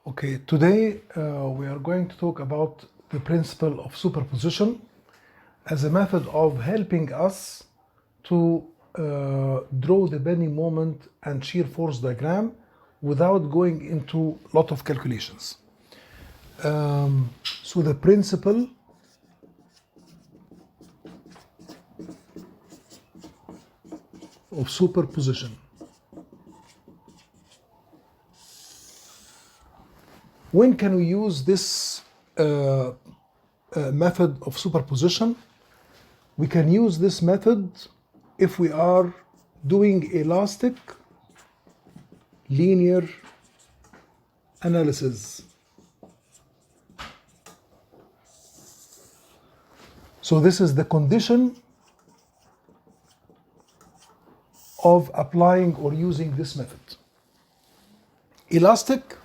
Okay, today we are going to talk about the principle of superposition as a method of helping us to draw the bending moment and shear force diagram without going into a lot of calculations. So the principle of superposition. When can we use this method of superposition? We can use this method if we are doing elastic linear analysis. So this is the condition of applying or using this method. Elastic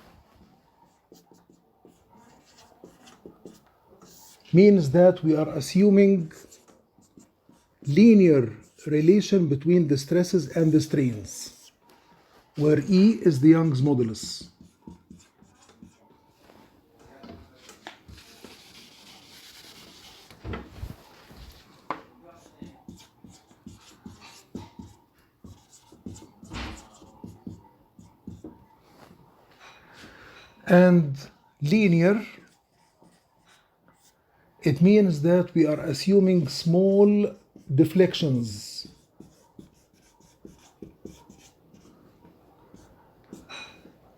means that we are assuming linear relation between the stresses and the strains, where E is the Young's modulus. And linear, it means that we are assuming small deflections.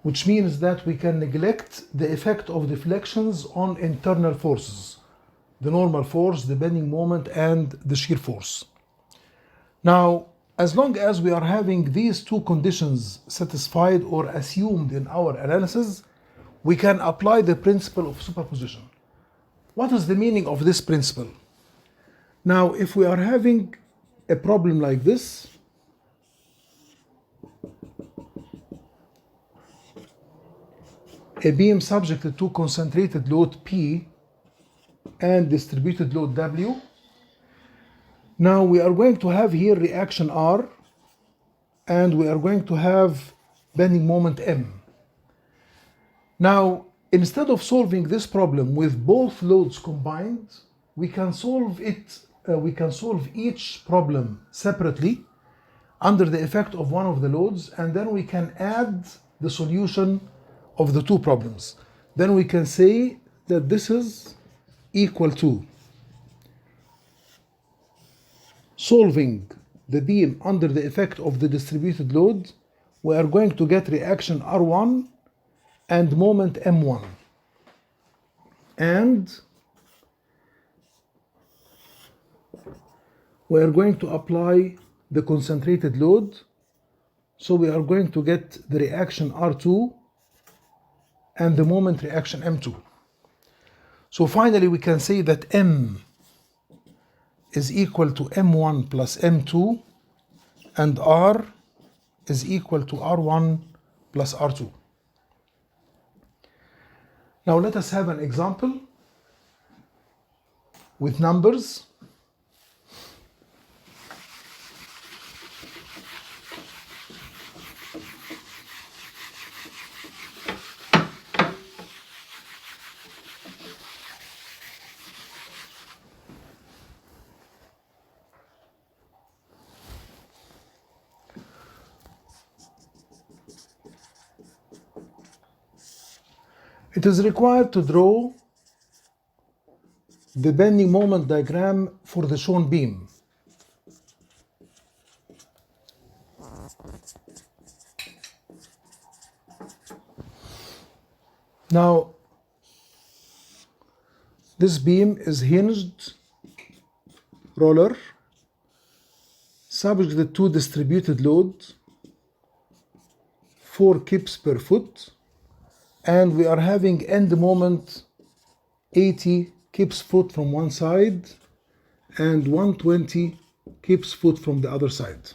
Which means that we can neglect the effect of deflections on internal forces, the normal force, the bending moment, and the shear force. Now, as long as we are having these two conditions satisfied or assumed in our analysis, we can apply the principle of superposition. What is the meaning of this principle? Now, if we are having a problem like this, a beam subjected to concentrated load P and distributed load W, now we are going to have here reaction R, and we are going to have bending moment M. Now, instead of solving this problem with both loads combined, we can solve each problem separately under the effect of one of the loads, and then we can add the solution of the two problems. Then we can say that this is equal to solving the beam under the effect of the distributed load. We are going to get reaction R1 and moment M1. And we are going to apply the concentrated load. So we are going to get the reaction R2 and the moment reaction M2. So finally we can say that M is equal to M1 plus M2 and R is equal to R1 plus R2. Now let us have an example with numbers. It is required to draw the bending moment diagram for the shown beam. Now, this beam is hinged roller subjected to distributed load 4 kips per foot, and we are having end moment 80 kips foot from one side and 120 kips foot from the other side.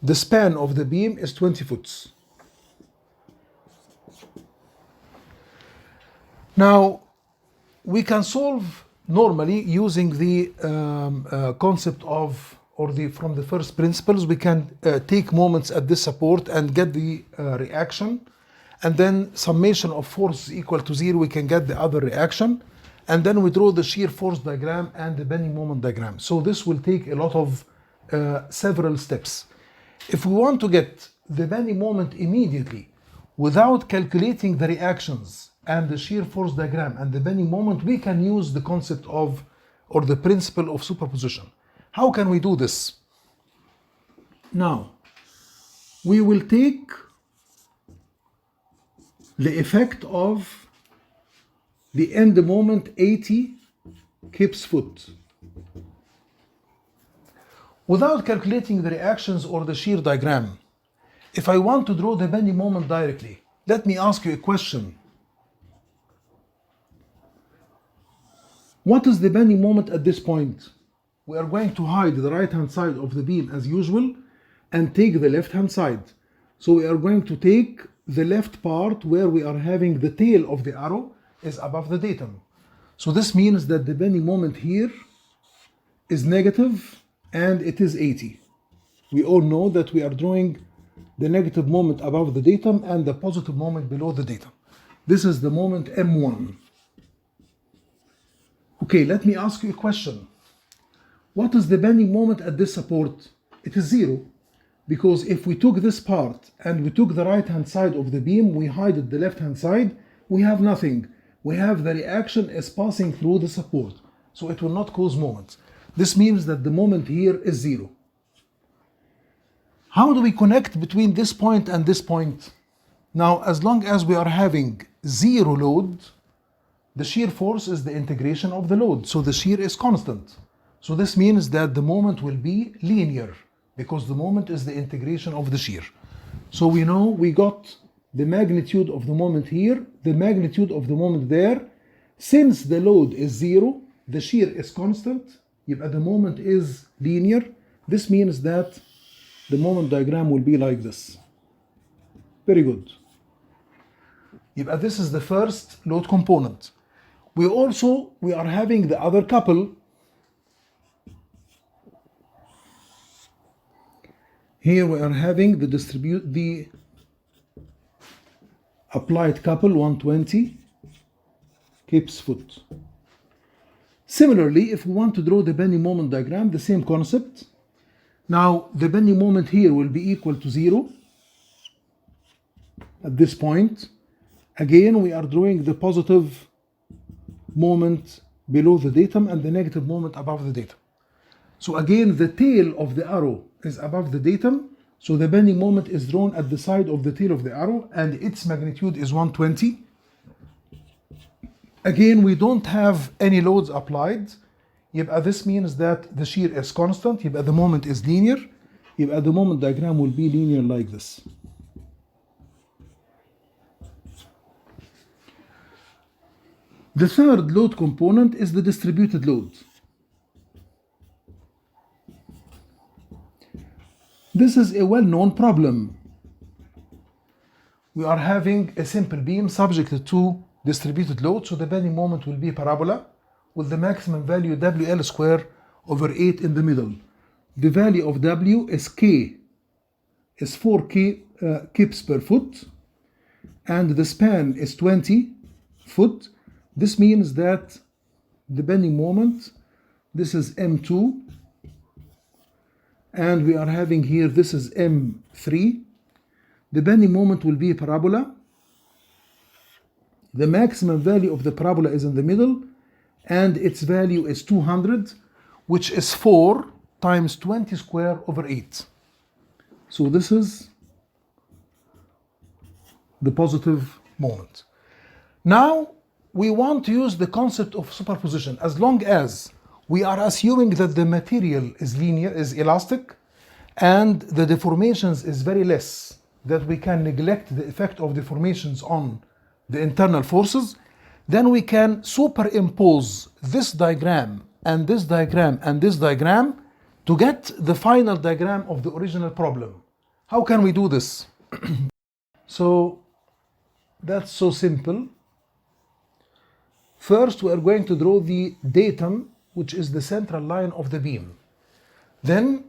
The span of the beam is 20 foot. Now, we can solve normally using the concept of, from the first principles, we can take moments at this support and get the reaction. and then summation of force is equal to 0, we can get the other reaction, and then we draw the shear force diagram and the bending moment diagram. So this will take a lot of several steps. If we want to get the bending moment immediately without calculating the reactions and the shear force diagram and the bending moment, we can use the concept of, or the principle of superposition. How can we do this? Now, we will take the effect of the end moment 80 Kip's foot. Without calculating the reactions or the shear diagram, if I want to draw the bending moment directly, let me ask you a question. What is the bending moment at this point? We are going to hide the right hand side of the beam as usual and take the left hand side. So we are going to take the left part where we are having the tail of the arrow is above the datum. So this means that the bending moment here is negative and it is 80. We all know that we are drawing the negative moment above the datum and the positive moment below the datum. This is the moment M1. Okay, let me ask you a question. What is the bending moment at this support? It is 0. Because if we took this part and we took the right hand side of the beam, we hide the left hand side, we have nothing. We have the reaction is passing through the support. So it will not cause moment. This means that the moment here is 0. How do we connect between this point and this point? Now, as long as we are having 0 load, the shear force is the integration of the load. So the shear is constant. So this means that the moment will be linear because the moment is the integration of the shear. So we know we got the magnitude of the moment here, the magnitude of the moment there. Since the load is 0, the shear is constant, the moment is linear. This means that the moment diagram will be like this. Very good. This is the first load component. We are having the other couple. Here we are having the applied couple 120 Kip's foot. Similarly, if we want to draw the bending moment diagram, the same concept. Now the bending moment here will be equal to 0 at this point. Again, we are drawing the positive moment below the datum and the negative moment above the datum. So again, the tail of the arrow is above the datum, so the bending moment is drawn at the side of the tail of the arrow and its magnitude is 120. Again, we don't have any loads applied. This means that the shear is constant. The moment is linear. The moment diagram will be linear like this. The third load component is the distributed load. This is a well-known problem. We are having a simple beam subjected to distributed load, so the bending moment will be parabola with the maximum value WL square over 8 in the middle. The value of W is K, is 4 Kips per foot, and the span is 20 foot. This means that the bending moment, this is M2, and we are having here, this is M3. The bending moment will be a parabola. The maximum value of the parabola is in the middle, and its value is 200, which is 4 times 20 square over 8. So this is the positive moment. Now we want to use the concept of superposition. As long as we are assuming that the material is linear, is elastic, and the deformations is very less, that we can neglect the effect of deformations on the internal forces, then we can superimpose this diagram and this diagram and this diagram to get the final diagram of the original problem. How can we do this? So that's so simple. First, we are going to draw the datum, which is the central line of the beam. Then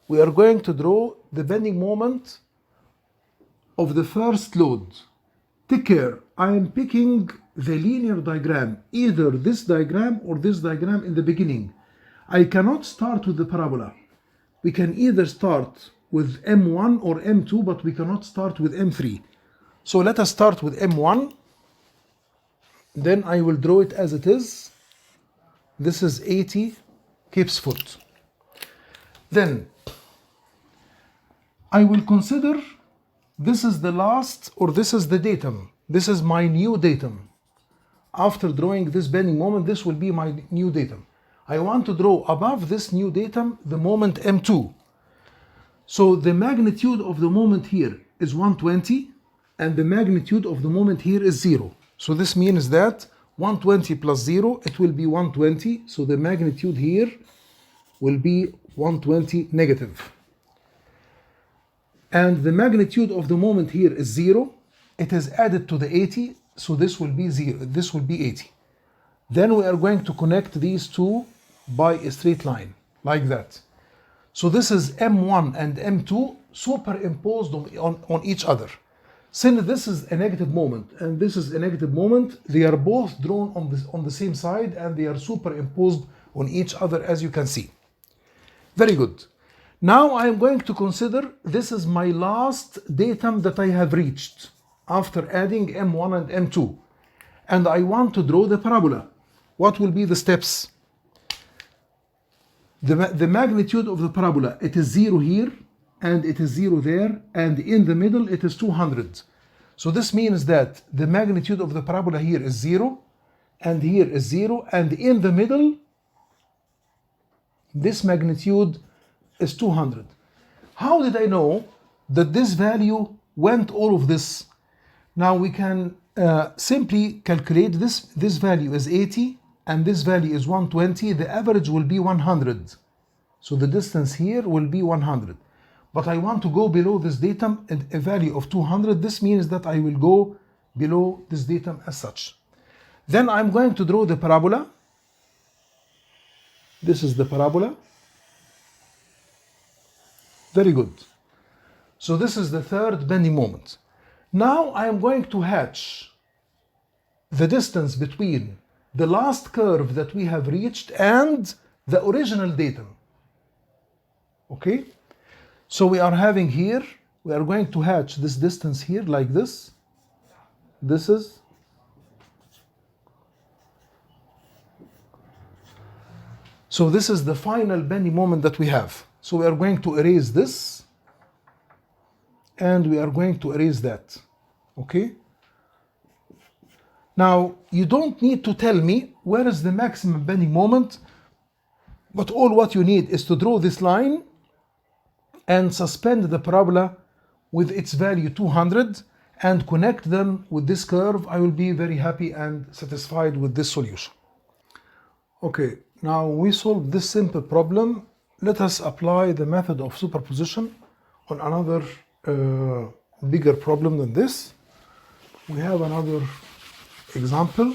we are going to draw the bending moment of the first load, Take care, I am picking the linear diagram, either this diagram or this diagram in the beginning. I cannot start with the parabola. We can either start with M1 or M2, but we cannot start with M3. So let us start with M1. Then I will draw it as it is. This is 80 Kip's foot. Then I will consider this is the last, or this is the datum. This is my new datum. After drawing this bending moment, this will be my new datum. I want to draw above this new datum the moment M2. So the magnitude of the moment here is 120, and the magnitude of the moment here is 0. So this means that 120 plus 0, it will be 120. So the magnitude here will be 120 negative. And the magnitude of the moment here is 0. It is added to the 80, so this will be 0. This will be 80. Then we are going to connect these two by a straight line, like that. So this is M1 and M2 superimposed on each other. Since this is a negative moment and this is a negative moment, they are both drawn on the same side and they are superimposed on each other, as you can see. Very good. Now I am going to consider this is my last datum that I have reached after adding M1 and M2. And I want to draw the parabola. What will be the steps? The magnitude of the parabola, it is 0 here and it is 0 there, and in the middle it is 200. So this means that the magnitude of the parabola here is 0 and here is 0, and in the middle this magnitude is 200. How did I know that this value went all of this? Now we can simply calculate this. This value is 80 and this value is 120. The average will be 100. So the distance here will be 100. But I want to go below this datum at a value of 200. This means that I will go below this datum as such. Then I'm going to draw the parabola. This is the parabola. Very good. So this is the third bending moment. Now I am going to hatch the distance between the last curve that we have reached and the original datum. Okay? So we are having here, we are going to hatch this distance here like this. This is. So this is the final bending moment that we have. So we are going to erase this and we are going to erase that. Okay? Now, you don't need to tell me where is the maximum bending moment, but all what you need is to draw this line and suspend the parabola with its value 200 and connect them with this curve. I will be very happy and satisfied with this solution. Okay, now we solved this simple problem. Let us apply the method of superposition on another bigger problem than this. We have another example.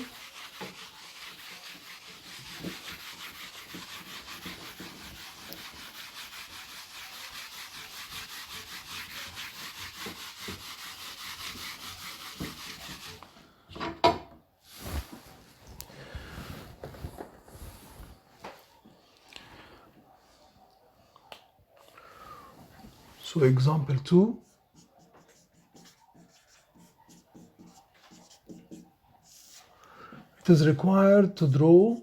So example 2. It is required to draw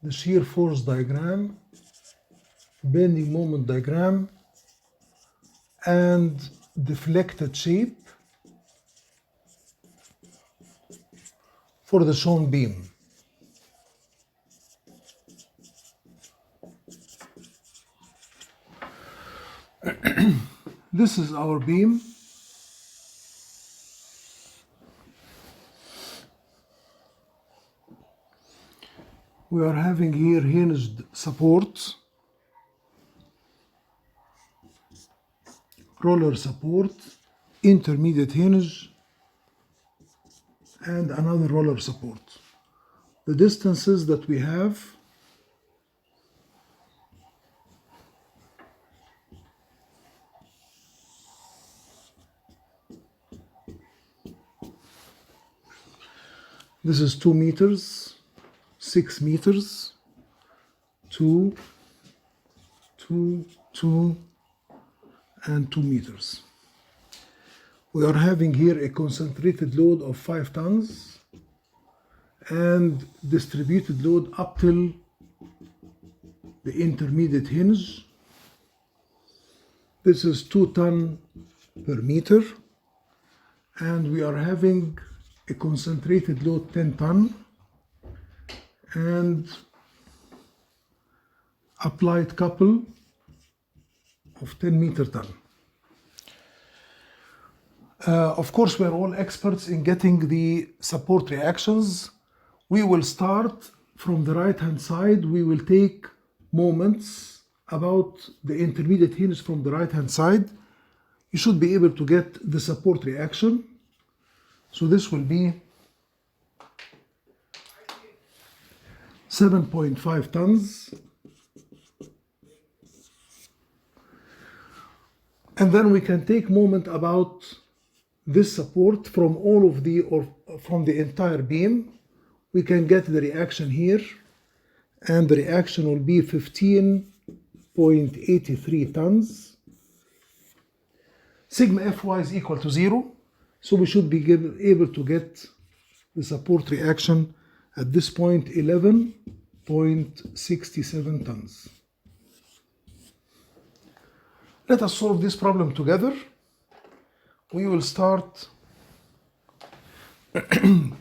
the shear force diagram, bending moment diagram, and deflected shape for the shown beam. This is our beam. We are having here hinged support, roller support, intermediate hinge, and another roller support. The distances that we have This is 2 meters, 6 meters, 2, 2, 2, and 2 meters. We are having here a concentrated load of 5 tons and distributed load up till the intermediate hinge. This is 2 tons per meter, and we are having a concentrated load 10 ton and applied couple of 10 meter ton. Of course, we're all experts in getting the support reactions. We will start from the right hand side. We will take moments about the intermediate hinge from the right hand side. You should be able to get the support reaction. So this will be 7.5 tons. And then we can take moment about this support from all of the, or from the entire beam. We can get the reaction here, and the reaction will be 15.83 tons. Sigma Fy is equal to 0, so we should be able to get the support reaction at this point 11.67 tons. Let us solve this problem together. We will start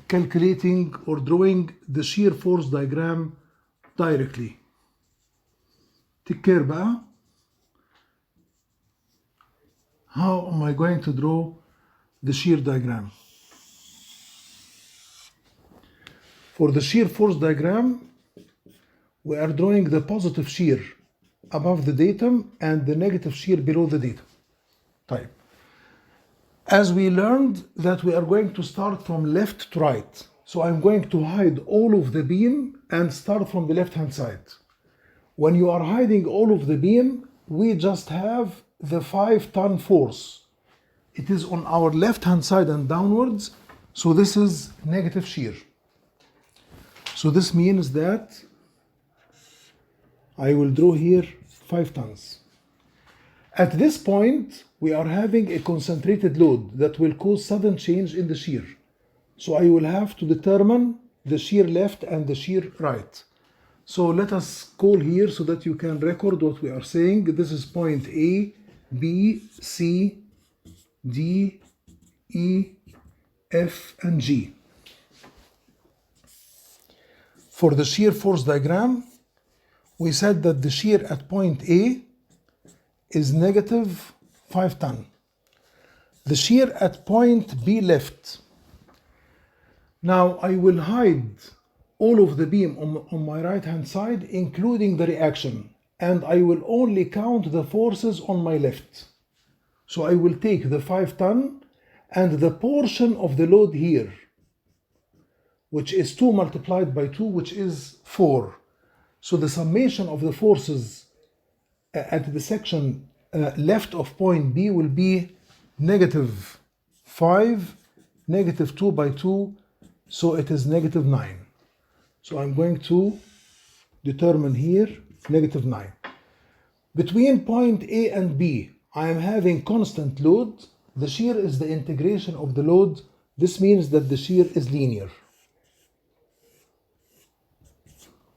calculating or drawing the shear force diagram directly. Take care بقى. How am I going to draw the shear diagram? For the shear force diagram, we are drawing the positive shear above the datum and the negative shear below the datum. Type. As we learned that we are going to start from left to right, so I'm going to hide all of the beam and start from the left hand side. When you are hiding all of the beam, we just have the 5 ton force. It is on our left hand side and downwards, so this is negative shear. So this means that I will draw here 5 tons. At this point, we are having a concentrated load that will cause sudden change in the shear. So I will have to determine the shear left and the shear right. So let us call here so that you can record what we are saying. This is point A, B, C, D, E, F, and G. For the shear force diagram, we said that the shear at point A is negative 5 ton. The shear at point B left. Now I will hide all of the beam on my right hand side, including the reaction, and I will only count the forces on my left. So I will take the 5 ton and the portion of the load here, which is 2 multiplied by 2, which is 4. So the summation of the forces at the section left of point B will be negative 5, negative 2 by 2, so it is negative 9. So I'm going to determine here negative 9. Between point A and B, I am having constant load. The shear is the integration of the load. This means that the shear is linear.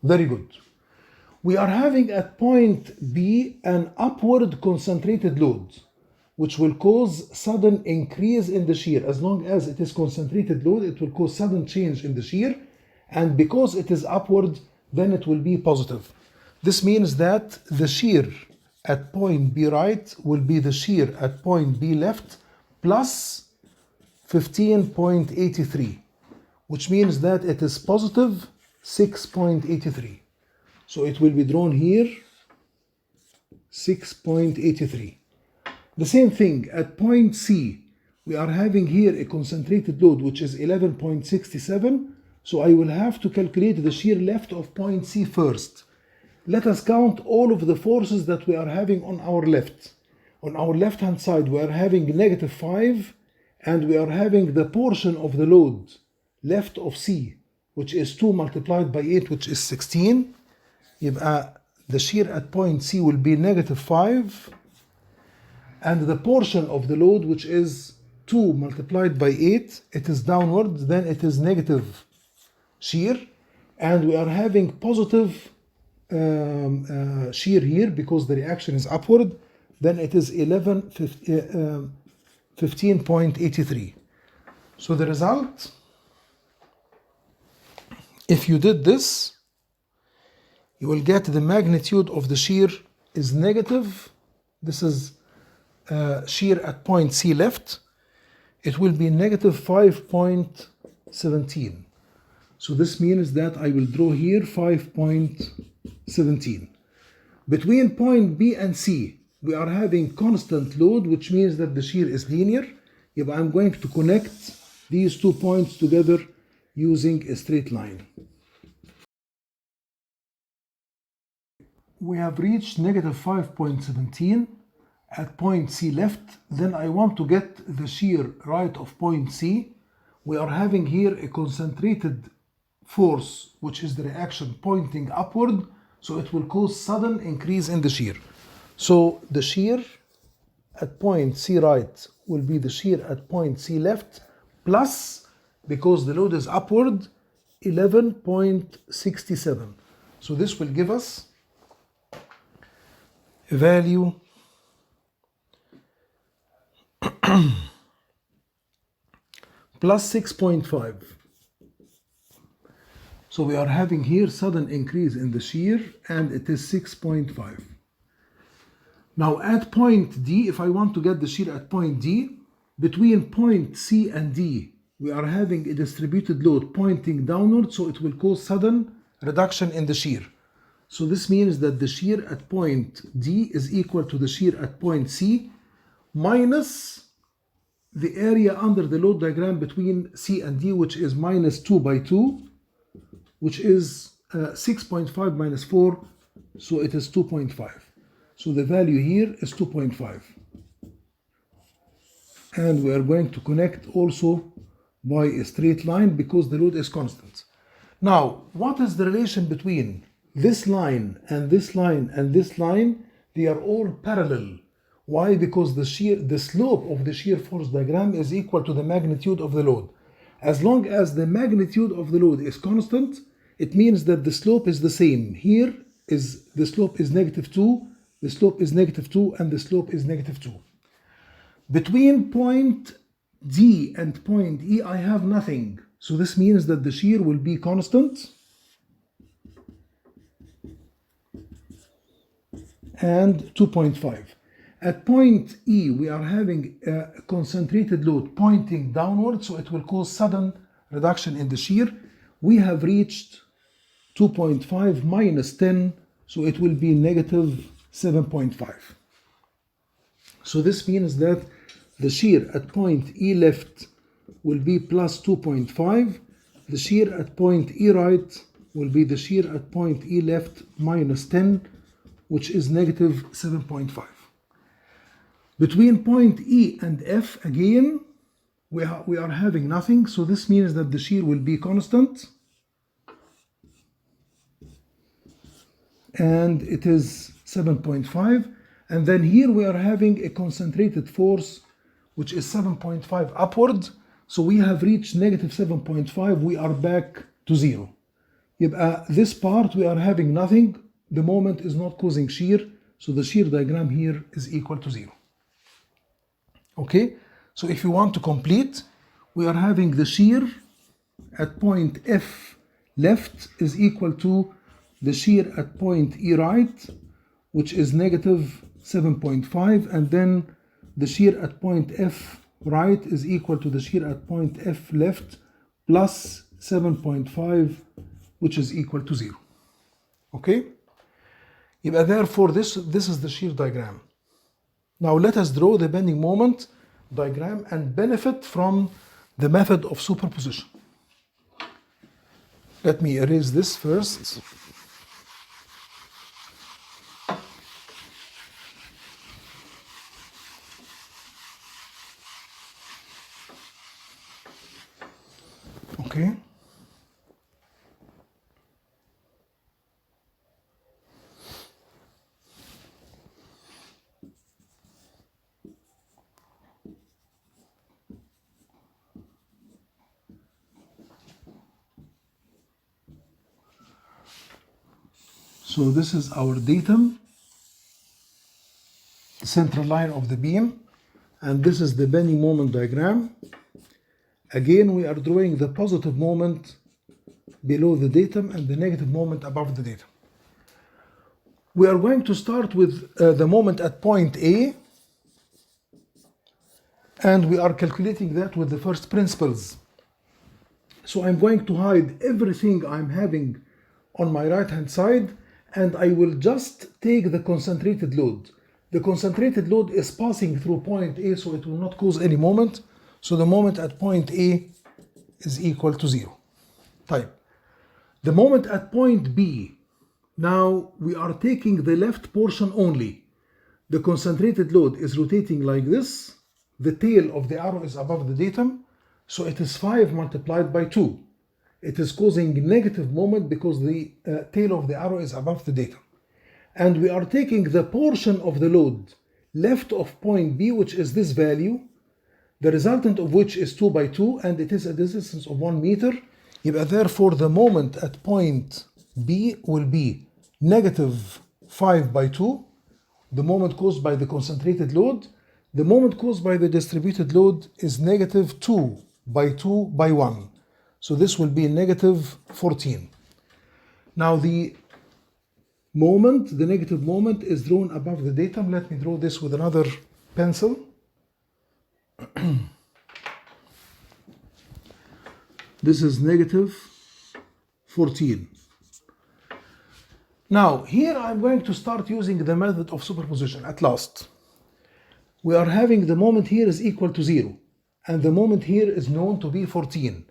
Very good. We are having at point B an upward concentrated load, which will cause sudden increase in the shear. As long as it is concentrated load, it will cause sudden change in the shear, and because it is upward, then it will be positive. This means that the shear at point B right will be the shear at point B left plus 15.83, which means that it is positive 6.83. So it will be drawn here 6.83. The same thing at point C. We are having here a concentrated load which is 11.67. So I will have to calculate the shear left of point C first. Let us count all of the forces that we are having on our left. On our left hand side we are having negative 5, and we are having the portion of the load left of C, which is 2 multiplied by 8, which is 16. يبقى the shear at point C will be -5, and the portion of the load, which is 2 multiplied by 8, it is downward, then it is negative shear, and we are having positive shear here because the reaction is upward, then it is 15.83. So the result, if you did this, you will get the magnitude of the shear is negative. This is shear at point C left. It will be negative 5.17. So this means that I will draw here 5.17. Between point B and C, we are having constant load, which means that the shear is linear. يبقى I'm going to connect these 2 points together using a straight line. We have reached negative 5.17 at point C left. Then I want to get the shear right of point C. We are having here a concentrated force, which is the reaction pointing upward, so it will cause sudden increase in the shear. So the shear at point C right will be the shear at point C left plus, because the load is upward, 11.67. So this will give us a value plus 6.5. So we are having here sudden increase in the shear, and it is 6.5. Now at point D, if I want to get the shear at point D, between point C and D, we are having a distributed load pointing downward, so it will cause sudden reduction in the shear. So this means that the shear at point D is equal to the shear at point C minus the area under the load diagram between C and D, which is minus 2 by 2, which is 6.5 minus 4, so it is 2.5. So the value here is 2.5. And we are going to connect also by a straight line because the load is constant. Now, what is the relation between this line and this line and this line? They are all parallel. Why? Because the slope of the shear force diagram is equal to the magnitude of the load. As long as the magnitude of the load is constant, it means that the slope is the same. Here is the slope is -2, the slope is -2, and the slope is -2. Between point D and point E, I have nothing. So this means that the shear will be constant. And 2.5. At point E, we are having a concentrated load pointing downward, so it will cause sudden reduction in the shear. We have reached 2.5 minus 10, so it will be -7.5. So this means that the shear at point E left will be plus 2.5. The shear at point E right will be the shear at point E left minus 10, which is -7.5. Between point E and F, again, we are having nothing, so this means that the shear will be constant. And it is 7.5. And then here we are having a concentrated force, which is 7.5 upward. So we have reached -7.5. We are back to 0. This part we are having nothing. The moment is not causing shear. So the shear diagram here is equal to 0. Okay, so if you want to complete, we are having the shear at point F left is equal to the shear at point E right, which is -7.5, and then the shear at point F right is equal to the shear at point F left plus 7.5, which is equal to 0. Okay? Therefore, this is the shear diagram. Now let us draw the bending moment diagram and benefit from the method of superposition. Let me erase this first. Okay. So this is our datum, central line of the beam, and this is the bending moment diagram. Again, we are drawing the positive moment below the datum and the negative moment above the datum. We are going to start with the moment at point A, and we are calculating that with the first principles. So I'm going to hide everything I'm having on my right hand side, and I will just take the concentrated load. The concentrated load is passing through point A, so it will not cause any moment. So the moment at point A is equal to 0. Type. The moment at point B, now we are taking the left portion only. The concentrated load is rotating like this. The tail of the arrow is above the datum, so it is 5 multiplied by 2. It is causing negative moment because the tail of the arrow is above the datum. And we are taking the portion of the load left of point B, which is this value, the resultant of which is 2 by 2, and it is a distance of 1 meter. Therefore, the moment at point B will be negative 5 by 2, the moment caused by the concentrated load. The moment caused by the distributed load is negative 2 by 2 by 1. So this will be negative 14. Now the moment, the negative moment, is drawn above the datum. Let me draw this with another pencil. This is negative 14. Now here I'm going to start using the method of superposition at last. We are having the moment here is equal to 0, and the moment here is known to be 14.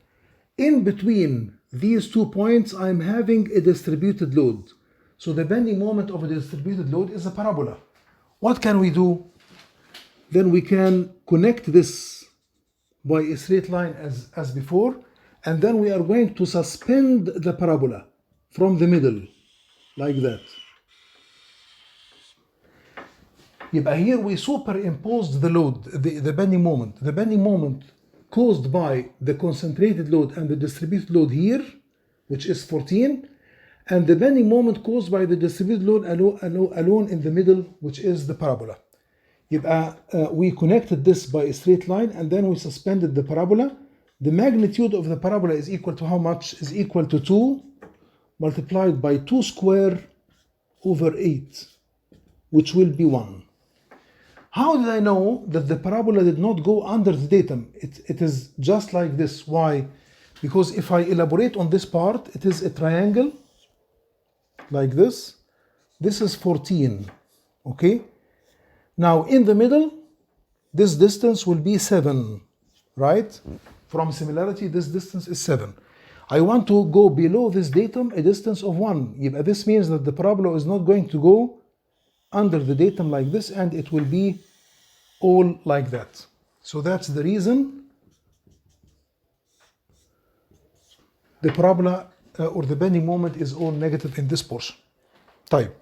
In between these 2 points, I'm having a distributed load. So the bending moment of a distributed load is a parabola. What can we do? Then we can connect this by a straight line as before, and then we are going to suspend the parabola from the middle, like that. Here we superimposed the load, the bending moment. The bending moment caused by the concentrated load and the distributed load here, which is 14, and the bending moment caused by the distributed load alone in the middle, which is the parabola. We connected this by a straight line, and then we suspended the parabola. The magnitude of the parabola is equal to how much? Is equal to 2 multiplied by 2 square over 8, which will be 1. How did I know that the parabola did not go under the datum? It is just like this. Why? Because if I elaborate on this part, it is a triangle like this. This is 14, okay? Now in the middle, this distance will be 7, right? From similarity, this distance is 7. I want to go below this datum a distance of 1. This means that the parabola is not going to go under the datum like this, and it will be all like that. So that's the reason the parabola or the bending moment is all negative in this portion. Type.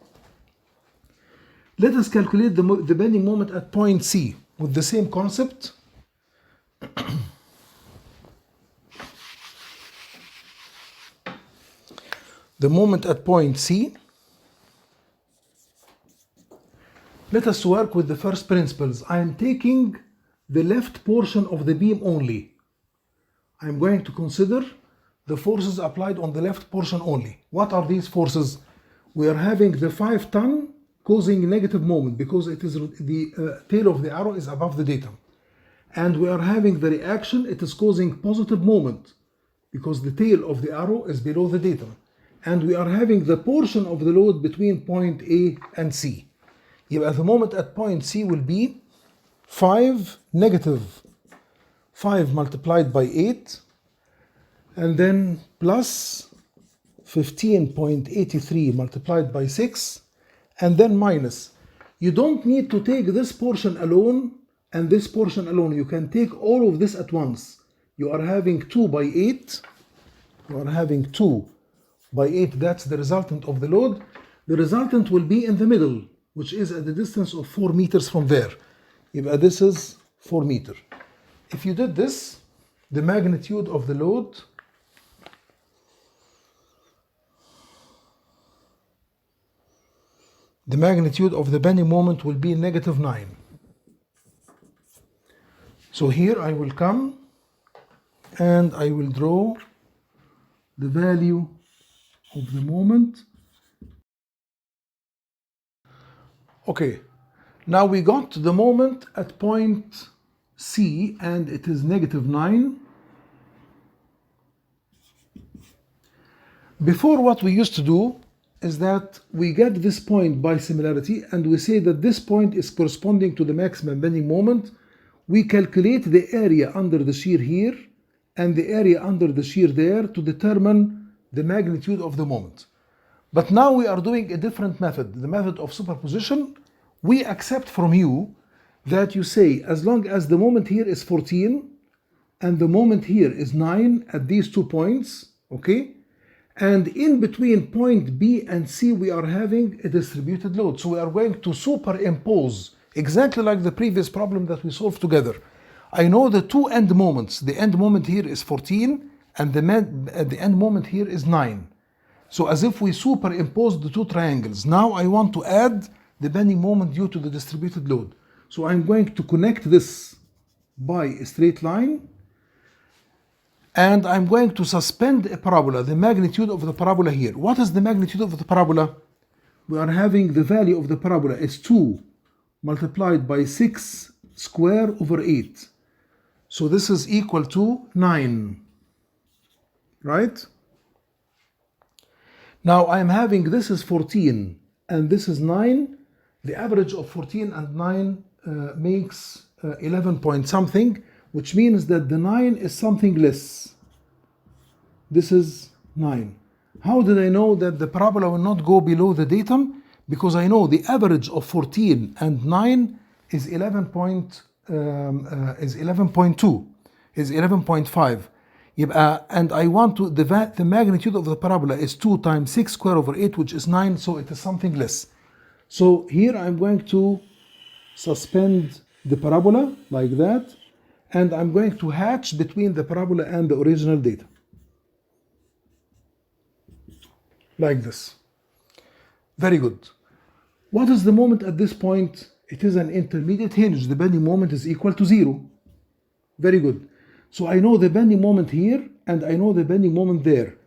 Let us calculate the bending moment at point C with the same concept. The moment at point C. Let us work with the first principles. I am taking the left portion of the beam only. I am going to consider the forces applied on the left portion only. What are these forces? We are having the 5 ton causing negative moment because it is the tail of the arrow is above the datum. And we are having the reaction, it is causing positive moment because the tail of the arrow is below the datum. And we are having the portion of the load between point A and C. The moment at point C will be 5 negative 5 multiplied by 8, and then plus 15.83 multiplied by 6, and then minus. You don't need to take this portion alone and this portion alone. You can take all of this at once. You are having 2 by 8 you are having 2 by 8, that's the resultant of the load. The resultant will be in the middle, which is at the distance of 4 meters from there. This is 4 meters. If you did this, the magnitude of the load the magnitude of the bending moment will be -9. So here I will come and I will draw the value of the moment. Okay, now we got the moment at point C and it is -9. Before, what we used to do is that we get this point by similarity and we say that this point is corresponding to the maximum bending moment. We calculate the area under the shear here and the area under the shear there to determine the magnitude of the moment. But now we are doing a different method, the method of superposition. We accept from you that you say as long as the moment here is 14 and the moment here is 9 at these 2 points, okay? And in between point B and C we are having a distributed load. So we are going to superimpose exactly like the previous problem that we solved together. I know the 2 end moments. The end moment here is 14 and the end moment here is 9. So as if we superimpose the 2 triangles. Now I want to add the bending moment due to the distributed load. So I'm going to connect this by a straight line and I'm going to suspend a parabola, the magnitude of the parabola here. What is the magnitude of the parabola? We are having the value of the parabola is 2 multiplied by 6 square over 8. So this is equal to 9, right? Now I'm having, this is 14 and this is 9. The average of 14 and 9 makes 11 point something, which means that the 9 is something less. This is 9. How did I know that the parabola will not go below the datum? Because I know the average of 14 and 9 is 11.2, is 11.5. And I want to, the magnitude of the parabola is 2 times 6 square over 8, which is 9, so it is something less. So here I'm going to suspend the parabola like that, and I'm going to hatch between the parabola and the original data. Like this. Very good. What is the moment at this point? It is an intermediate hinge. The bending moment is equal to 0. Very good. So I know the bending moment here and I know the bending moment there.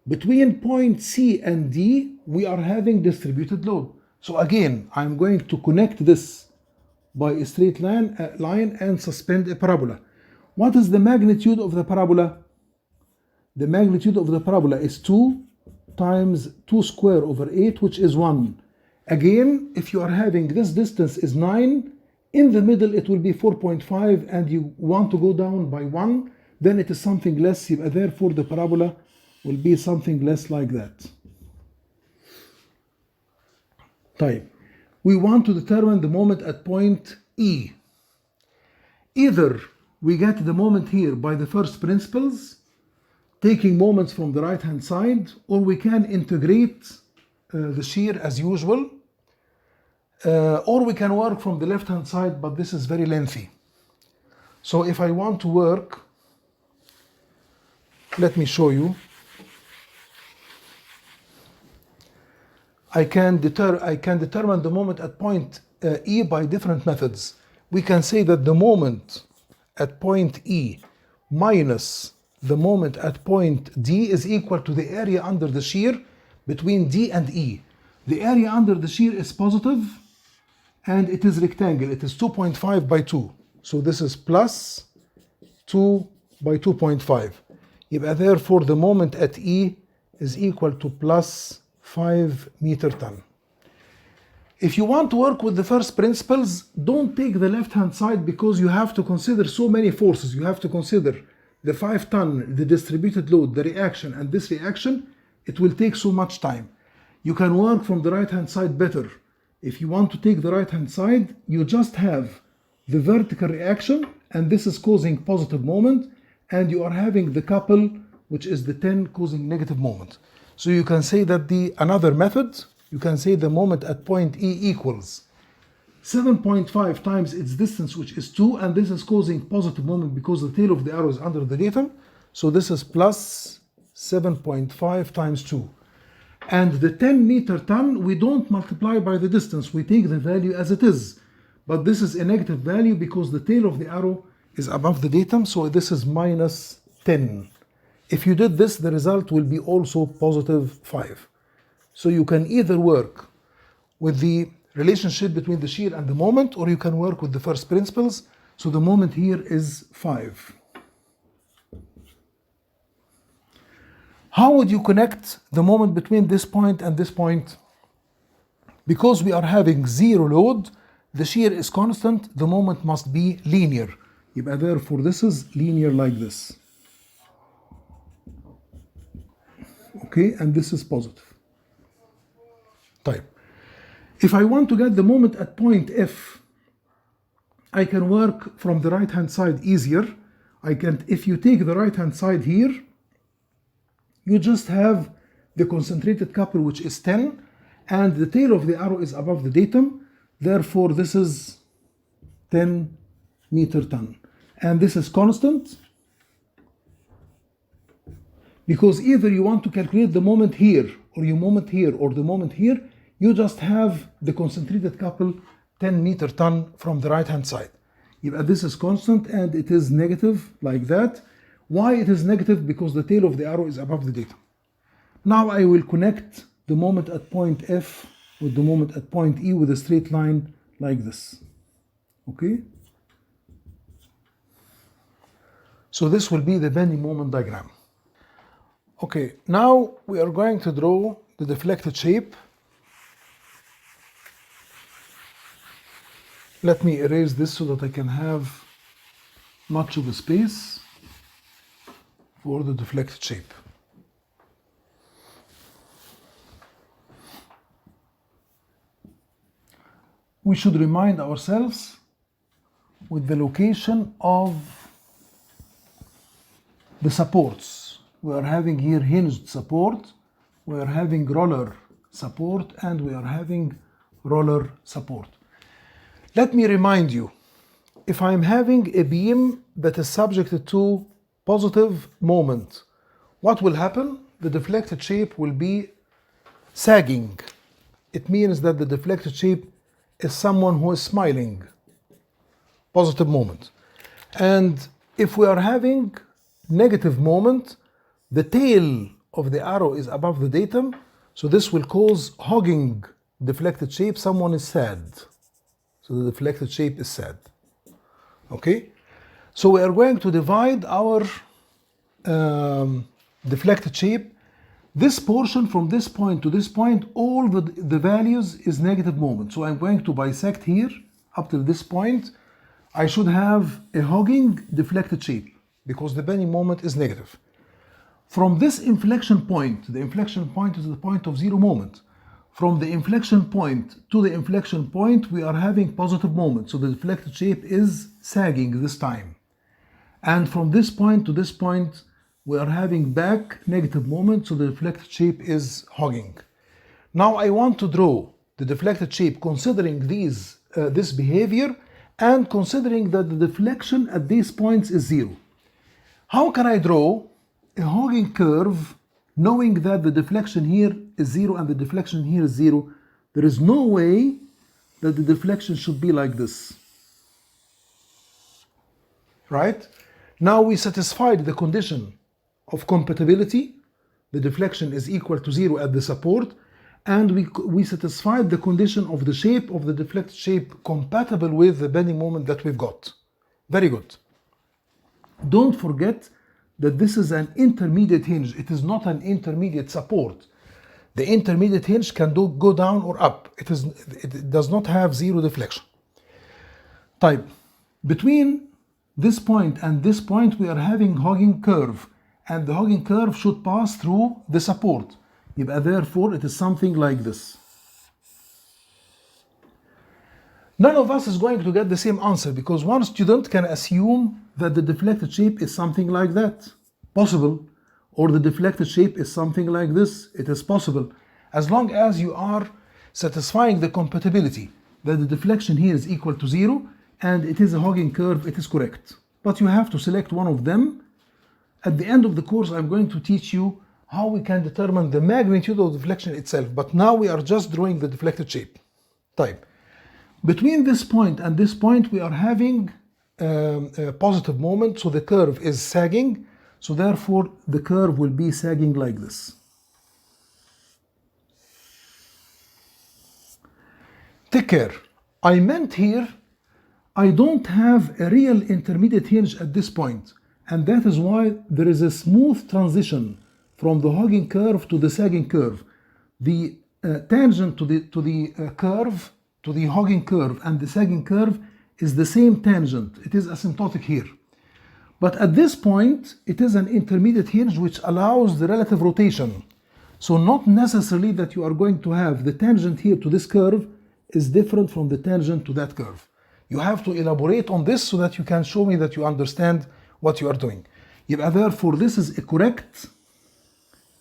Between point C and D, we are having distributed load. So again, I'm going to connect this by a straight line and suspend a parabola. What is the magnitude of the parabola? The magnitude of the parabola is 2 times 2 square over 8, which is 1. Again, if you are having this distance is 9, in the middle it will be 4.5 and you want to go down by 1, then it is something less. Therefore the parabola will be something less like that. Type. We want to determine the moment at point E. Either we get the moment here by the first principles, taking moments from the right hand side, or we can integrate the shear as usual, or we can work from the left hand side, but this is very lengthy. So if I want to work, let me show you. I can determine the moment at point E by different methods. We can say that the moment at point E minus the moment at point D is equal to the area under the shear between D and E. The area under the shear is positive and it is rectangle. It is 2.5 by 2. So this is plus 2 by 2.5. Therefore the moment at E is equal to plus 5 meter ton. If you want to work with the first principles, don't take the left hand side because you have to consider so many forces. You have to consider the 5 ton, the distributed load, the reaction, and this reaction. It will take so much time. You can work from the right hand side better. If you want to take the right hand side, you just have the vertical reaction and this is causing positive moment, and you are having the couple which is the 10 causing negative moment. So you can say that another method, you can say the moment at point E equals 7.5 times its distance, which is 2, and this is causing positive moment because the tail of the arrow is under the datum. So this is plus 7.5 times 2. And the 10 meter ton, we don't multiply by the distance, we take the value as it is. But this is a negative value because the tail of the arrow is above the datum, so this is minus 10. If you did this, the result will be also positive 5. So you can either work with the relationship between the shear and the moment, or you can work with the first principles. So the moment here is 5. How would you connect the moment between this point and this point? Because we are having zero load, the shear is constant, the moment must be linear. يبقى therefore this is linear like this. Okay, and this is positive. طيب. If I want to get the moment at point F, I can work from the right hand side easier. If you take the right hand side here, you just have the concentrated couple, which is 10, and the tail of the arrow is above the datum. Therefore, this is 10 meter ton. And this is constant because either you want to calculate the moment here, or your moment here, or the moment here, you just have the concentrated couple 10 meter ton from the right hand side. This is constant and it is negative like that. Why it is negative? Because the tail of the arrow is above the datum. Now I will connect the moment at point F with the moment at point E with a straight line like this. Okay? So this will be the bending moment diagram. Okay, now we are going to draw the deflected shape. Let me erase this so that I can have much of a space for the deflected shape. We should remind ourselves with the location of the supports. We are having here hinged support, we are having roller support, and we are having roller support. Let me remind you, if I'm having a beam that is subjected to positive moment, what will happen? The deflected shape will be sagging. It means that the deflected shape is someone who is smiling. Positive moment. And if we are having negative moment, the tail of the arrow is above the datum, so this will cause hogging deflected shape. Someone is sad. So the deflected shape is sad. Okay? So we are going to divide our deflected shape. This portion from this point to this point, all the values is negative moment. So I'm going to bisect here up till this point. I should have a hogging deflected shape because the bending moment is negative. From this inflection point, the inflection point is the point of zero moment. From the inflection point to the inflection point, we are having positive moment. So the deflected shape is sagging this time. And from this point to this point, we are having back negative moment. So the deflected shape is hogging. Now I want to draw the deflected shape considering this behavior and considering that the deflection at these points is zero. How can I draw a hogging curve knowing that the deflection here is zero and the deflection here is zero? There is no way that the deflection should be like this. Right? Now we satisfied the condition of compatibility. The deflection is equal to zero at the support, and we satisfied the condition of the shape of the deflected shape compatible with the bending moment that we've got. Very good. Don't forget that this is an intermediate hinge. It is not an intermediate support. The intermediate hinge can go down or up. It does not have zero deflection. Type. Between this point and this point, we are having hogging curve, and the hogging curve should pass through the support. Therefore, it is something like this. None of us is going to get the same answer because one student can assume that the deflected shape is something like that. Possible. or the deflected shape is something like this. It is possible, as long as you are satisfying the compatibility that the deflection here is equal to 0 and it is a hogging curve, it is correct. But you have to select one of them. At the end of the course, I'm going to teach you how we can determine the magnitude of the deflection itself. But now we are just drawing the deflected shape. Type. Between this point and this point, we are having a positive moment, so the curve is sagging. So therefore, the curve will be sagging like this. Take care. I meant here, I don't have a real intermediate hinge at this point, and that is why there is a smooth transition from the hogging curve to the sagging curve. The tangent to the curve, to the hogging curve and the sagging curve is the same tangent. It is asymptotic here. But at this point, it is an intermediate hinge which allows the relative rotation. So not necessarily that you are going to have the tangent here to this curve is different from the tangent to that curve. You have to elaborate on this so that you can show me that you understand what you are doing. Therefore, this is a correct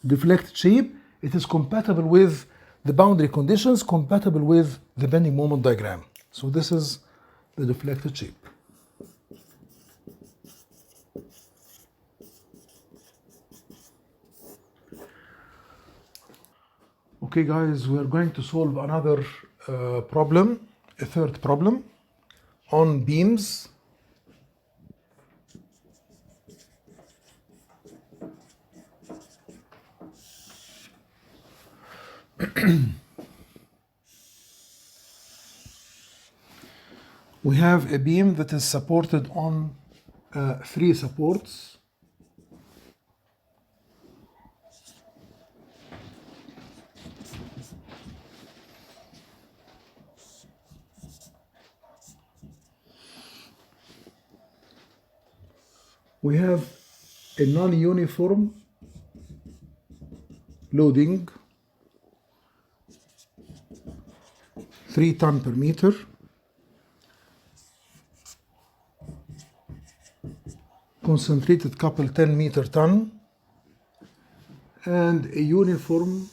deflected shape. It is compatible with the boundary conditions, compatible with the bending moment diagram. So this is the deflected shape. Okay guys, we are going to solve another problem, a third problem on beams. We have a beam that is supported on 3 supports. We have a non-uniform loading, 3 ton per meter, concentrated couple 10 meter ton, and a uniform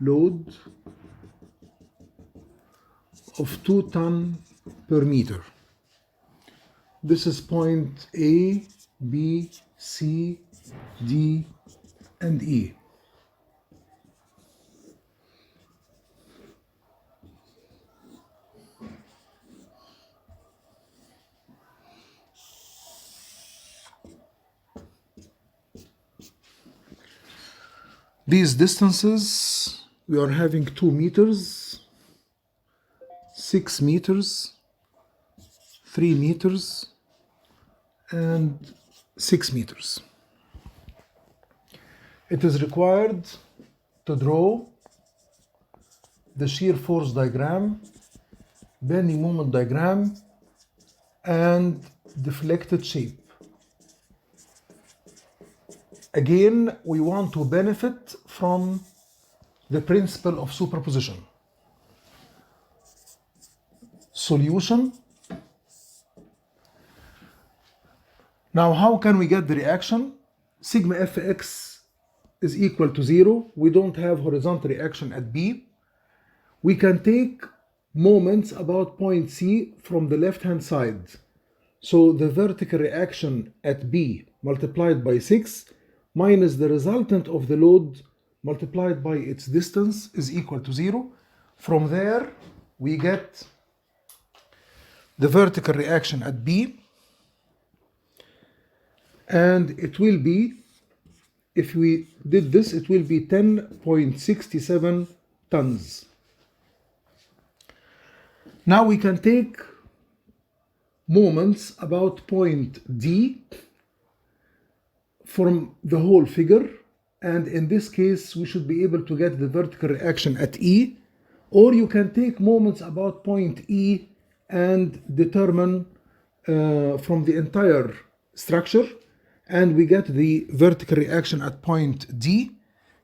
load of 2 ton per meter. This is point A, B, C, D, and E. These distances, we are having 2 meters, 6 meters, 3 meters, and 6 meters. It is required to draw the shear force diagram, bending moment diagram, and deflected shape. Again, we want to benefit from the principle of superposition. Solution. Now, how can we get the reaction? Sigma fx is equal to 0. We don't have horizontal reaction at B. We can take moments about point C from the left-hand side. So the vertical reaction at B multiplied by 6 minus the resultant of the load multiplied by its distance is equal to 0. From there, we get the vertical reaction at B. And it will be, if we did this, it will be 10.67 tons. Now we can take moments about point D from the whole figure, and in this case we should be able to get the vertical reaction at E, or you can take moments about point E and determine from the entire structure, and we get the vertical reaction at point D.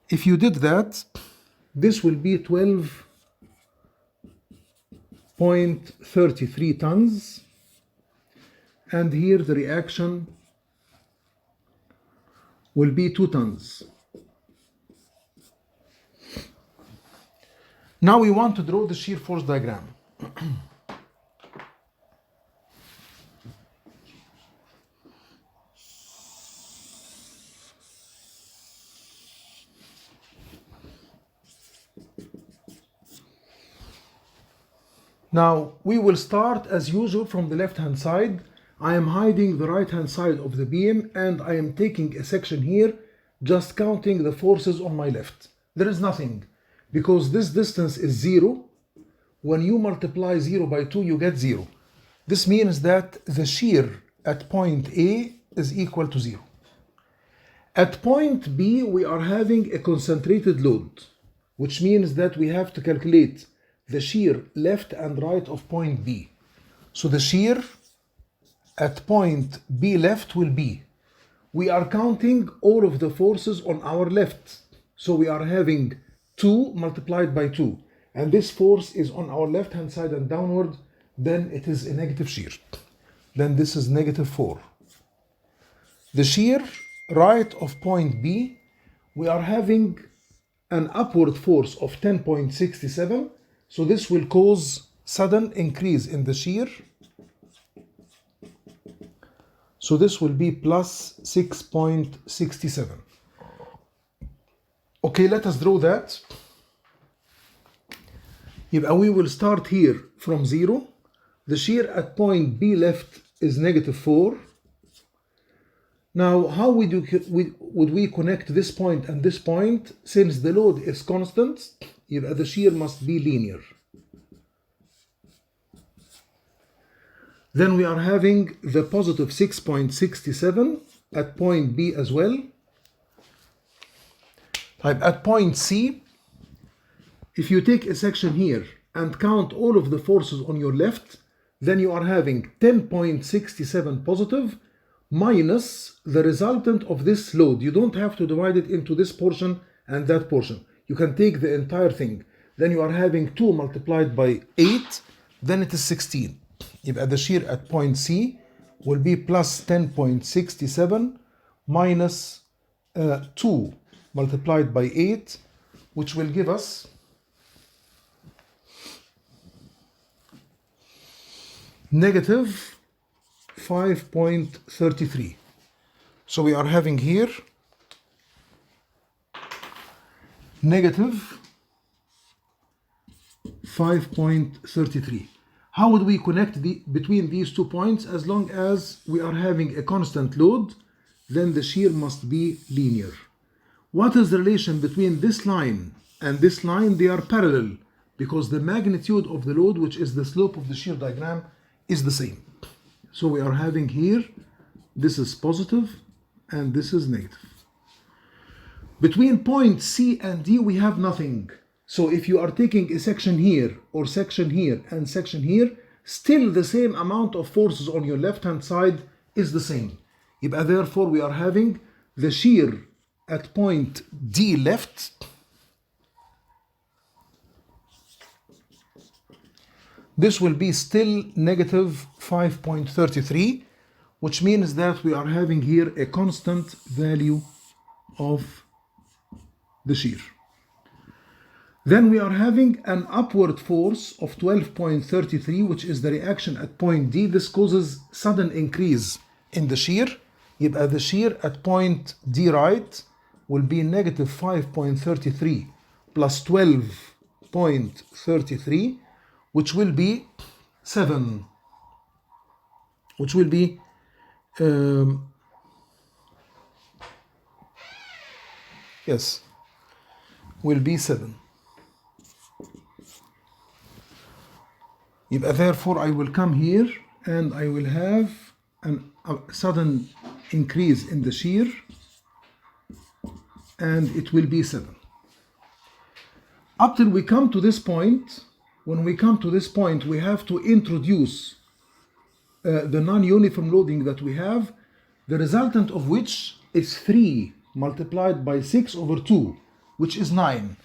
If you did that, this will be 12.33 tons, and here the reaction will be 2 tons. Now we want to draw the shear force diagram. Now we will start as usual from the left hand side. I am hiding the right hand side of the beam and I am taking a section here, just counting the forces on my left. There is nothing because this distance is 0. When you multiply 0 by 2 you get 0. This means that the shear at point A is equal to 0. At point B we are having a concentrated load, which means that we have to calculate the shear left and right of point B. So the shear at point B left will be, we are counting all of the forces on our left. So we are having 2 multiplied by 2. And this force is on our left hand side and downward, then it is a negative shear. Then this is negative 4. The shear right of point B, we are having an upward force of 10.67. So this will cause sudden increase in the shear. So this will be plus 6.67. Okay, let us draw that. We will start here from 0. The shear at point B left is negative 4. Now, how would we connect this point and this point? Since the load is constant, the shear must be linear. Then we are having the positive 6.67 at point B as well. At point C, if you take a section here and count all of the forces on your left, then you are having 10.67 positive minus the resultant of this load. You don't have to divide it into this portion and that portion. You can take the entire thing. Then you are having 2 multiplied by 8, then it is 16. If the shear at point C will be plus 10.67 minus 2 multiplied by 8, which will give us negative 5.33. So we are having here negative 5.33. How would we connect between these 2 points? As long as we are having a constant load, then the shear must be linear. What is the relation between this line and this line? They are parallel because the magnitude of the load, which is the slope of the shear diagram, is the same. So we are having here, this is positive and this is negative. Between point C and D we have nothing. So if you are taking a section here or section here and section here, still the same amount of forces on your left hand side is the same. Therefore we are having the shear at point D left this will be still negative 5.33, which means that we are having here a constant value of the shear. Then we are having an upward force of 12.33, which is the reaction at point D. This causes sudden increase in the shear. The shear at point D right will be negative 5.33 plus 12.33, which will be 7, which will be will be 7. Therefore I will come here and I will have a sudden increase in the shear and it will be 7. Up till we come to this point, when we come to this point we have to introduce the non-uniform loading that we have, the resultant of which is 3 multiplied by 6 over 2, which is 9,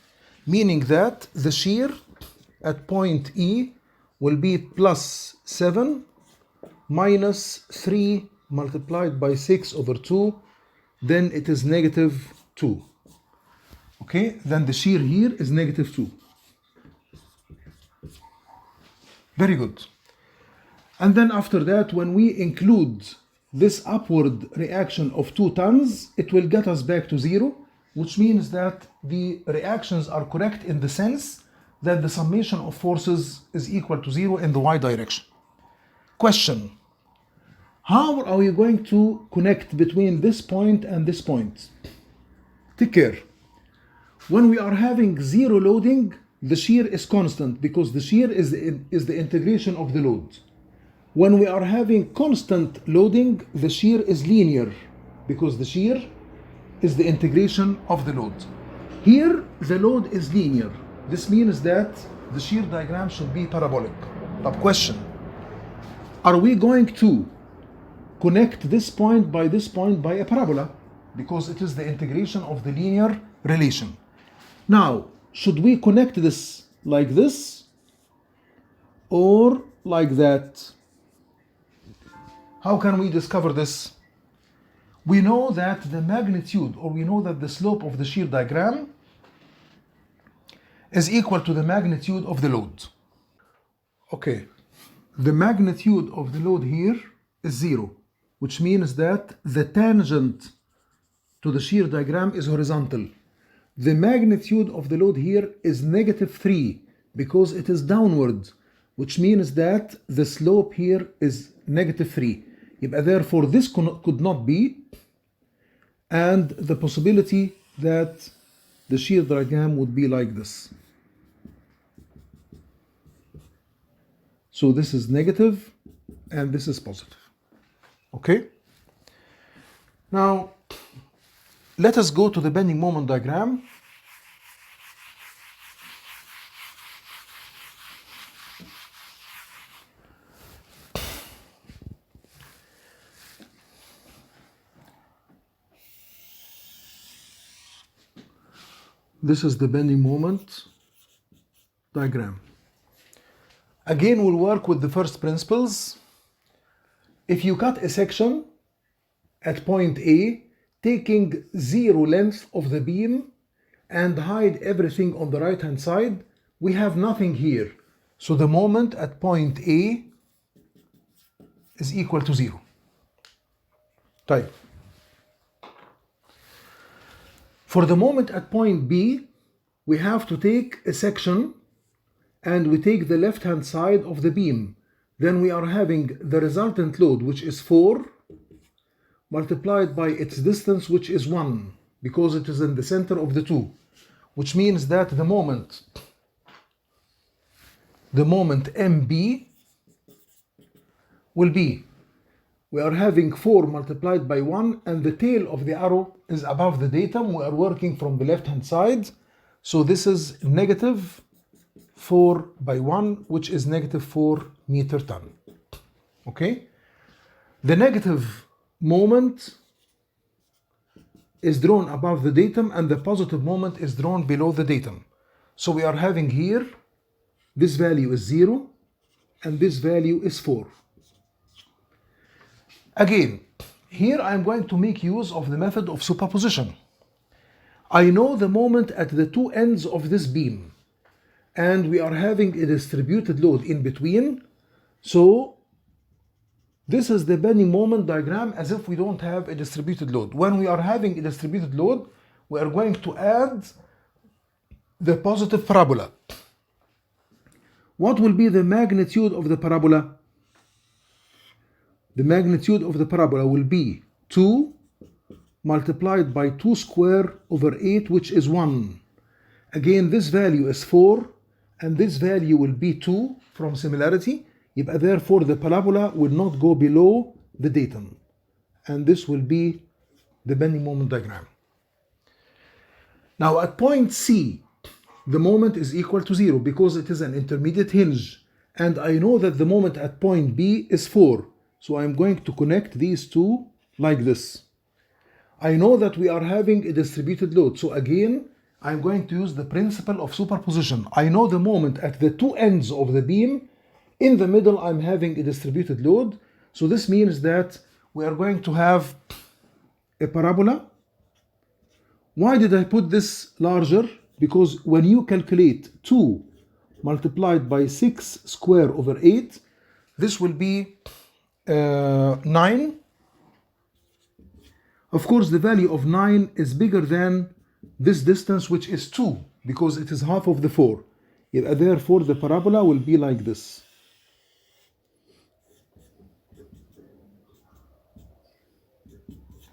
meaning that the shear at point E will be plus 7 minus 3 multiplied by 6 over 2, then it is negative 2. Okay, then the shear here is negative 2. Very good. And then after that, when we include this upward reaction of 2 tons, it will get us back to 0, which means that the reactions are correct in the sense that the summation of forces is equal to 0 in the y direction. Question: how are we going to connect between this point and this point? Take care. When we are having zero loading, the shear is constant because the shear is the integration of the load. When we are having constant loading, the shear is linear because the shear is the integration of the load. Here, the load is linear. This means that the shear diagram should be parabolic. But question: are we going to connect this point by a parabola? Because it is the integration of the linear relation. Now, should we connect this like this or like that? How can we discover this? We know that the magnitude, or we know that the slope of the shear diagram is equal to the magnitude of the load. Okay, the magnitude of the load here is 0, which means that the tangent to the shear diagram is horizontal. The magnitude of the load here is negative 3 because it is downward, which means that the slope here is negative 3. Therefore, this could not be, and the possibility that the shear diagram would be like this. So this is negative and this is positive. Okay? Now, let us go to the bending moment diagram. This is the bending moment diagram. Again, we'll work with the first principles. If you cut a section at point A, taking 0 length of the beam and hide everything on the right hand side, we have nothing here. So the moment at point A is equal to 0. Type. For the moment at point B, we have to take a section and we take the left hand side of the beam. Then we are having the resultant load, which is 4, multiplied by its distance, which is 1, because it is in the center of the 2, which means that the moment MB will be, we are having 4 multiplied by 1, and the tail of the arrow is above the datum. We are working from the left hand side, so this is negative 4 by 1, which is negative 4 meter ton. Okay? The negative moment is drawn above the datum and the positive moment is drawn below the datum. So we are having here, this value is 0 and this value is 4. Again, here I am going to make use of the method of superposition. I know the moment at the two ends of this beam, and we are having a distributed load in between. So this is the bending moment diagram as if we don't have a distributed load. When we are having a distributed load, we are going to add the positive parabola. What will be the magnitude of the parabola? The magnitude of the parabola will be 2 multiplied by 2 square over 8, which is 1. Again, this value is 4, and this value will be 2 from similarity. Therefore, the parabola will not go below the datum. And this will be the bending moment diagram. Now, at point C, the moment is equal to 0 because it is an intermediate hinge. And I know that the moment at point B is 4. So I'm going to connect these two like this. I know that we are having a distributed load. So again, I'm going to use the principle of superposition. I know the moment at the two ends of the beam. In the middle, I'm having a distributed load. So this means that we are going to have a parabola Why did I put this larger? Because when you calculate 2 multiplied by 6 square over 8, this will be 9. Of course, the value of 9 is bigger than this distance, which is 2, because it is half of the 4. Therefore, the parabola will be like this.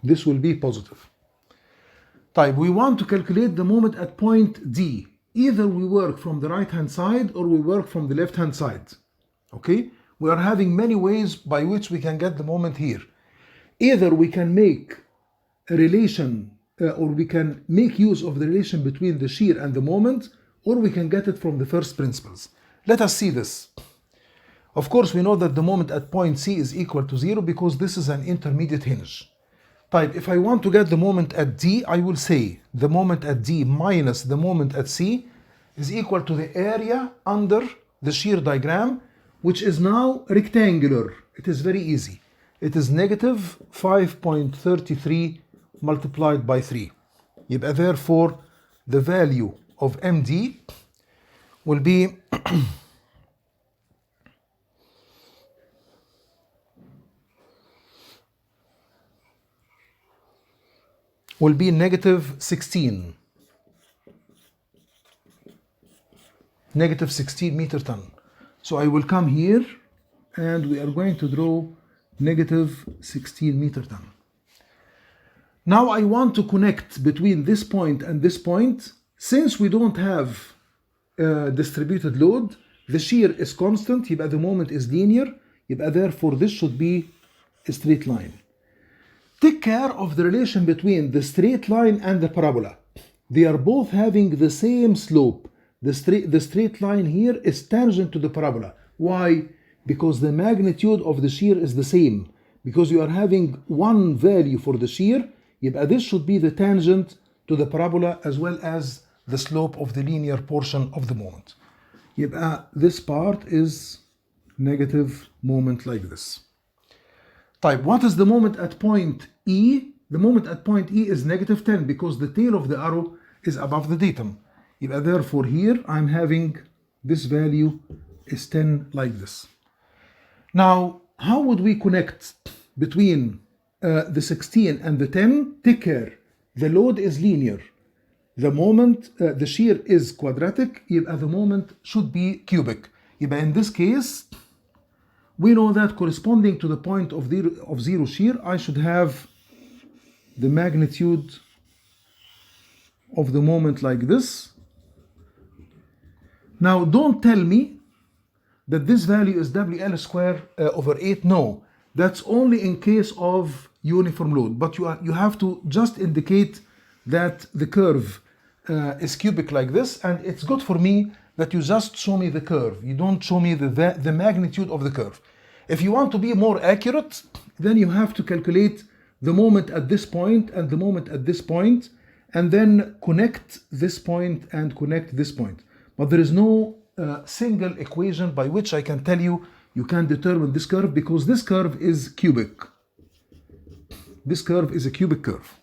This will be positive. Type, we want to calculate the moment at point D. Either we work from the right hand side or we work from the left hand side. Okay? We are having many ways by which we can get the moment here. Either we can make a relation or we can make use of the relation between the shear and the moment, or we can get it from the first principles. Let us see this. Of course, we know that the moment at point C is equal to 0 because this is an intermediate hinge. Type, if I want to get the moment at D, I will say the moment at D minus the moment at C is equal to the area under the shear diagram, which is now rectangular. It is very easy. It is negative 5.33 multiplied by 3. Therefore, the value of MD will be negative 16. Negative 16 meter ton. So I will come here and we are going to draw negative 16 meter ton. Now I want to connect between this point and this point. Since we don't have distributed load, the shear is constant, the moment is linear, therefore this should be a straight line. Take care of the relation between the straight line and the parabola. They are both having the same slope. The straight line here is tangent to the parabola. Why? Because the magnitude of the shear is the same. Because you are having one value for the shear, this should be the tangent to the parabola as well as the slope of the linear portion of the moment. This part is negative moment like this. Type, what is the moment at point E? The moment at point E is negative 10 because the tail of the arrow is above the datum. Therefore here I'm having this value is 10 like this. Now, how would we connect between the 16 and the 10? Take care. The load is linear. The moment, the shear is quadratic, the moment should be cubic. In this case, we know that corresponding to the point of zero shear, I should have the magnitude of the moment like this. Now, don't tell me that this value is WL square over 8. No, that's only in case of uniform load. But you have to just indicate that the curve is cubic like this, and it's good for me that you just show me the curve. You don't show me the magnitude of the curve. If you want to be more accurate, then you have to calculate the moment at this point and the moment at this point, and then connect this point and connect this point. But there is no single equation by which I can tell you can determine this curve, because this curve is cubic. This curve is a cubic curve.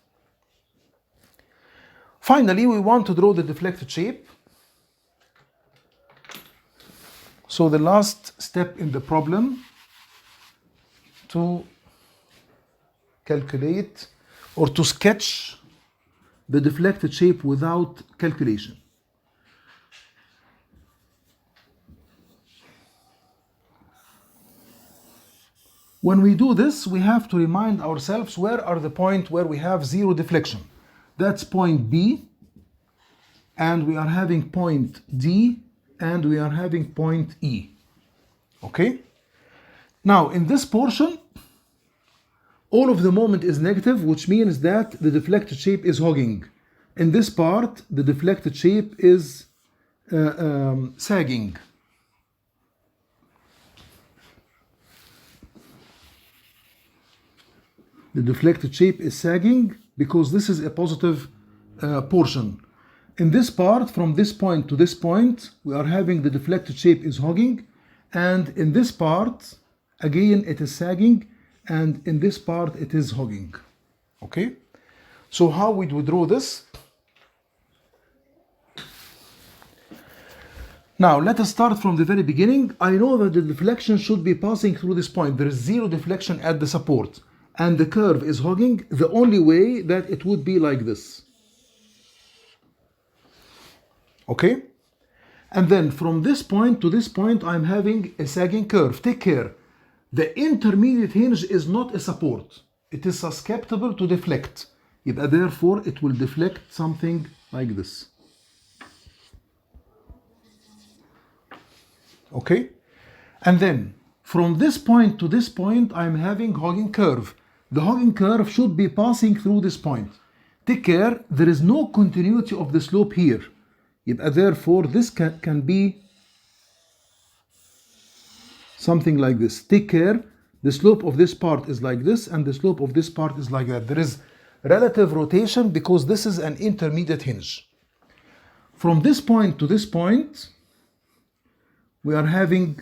Finally, we want to draw the deflected shape. So the last step in the problem to calculate or to sketch the deflected shape without calculation. When we do this, we have to remind ourselves where are the points where we have zero deflection. That's point B, and we are having point D, and we are having point E. Okay? Now, in this portion, all of the moment is negative, which means that the deflected shape is hogging. In this part, the deflected shape is sagging. The deflected shape is sagging because this is a positive portion. In this part, from this point to this point, we are having the deflected shape is hogging, and in this part, again, it is sagging, and in this part, it is hogging. Okay? So how would we draw this? Now let us start from the very beginning. I know that the deflection should be passing through this point. There is zero deflection at the support and the curve is hugging. The only way that it would be like this. Okay? And then from this point to this point I'm having a sagging curve. Take care. The intermediate hinge is not a support. It is susceptible to deflect. Therefore it will deflect something like this. Okay? And then from this point to this point I'm having hugging curve. The hugging curve should be passing through this point. Take care, there is no continuity of the slope here. Therefore this can be something like this. Take care, the slope of this part is like this and the slope of this part is like that. There is relative rotation because this is an intermediate hinge. From this point to this point we are having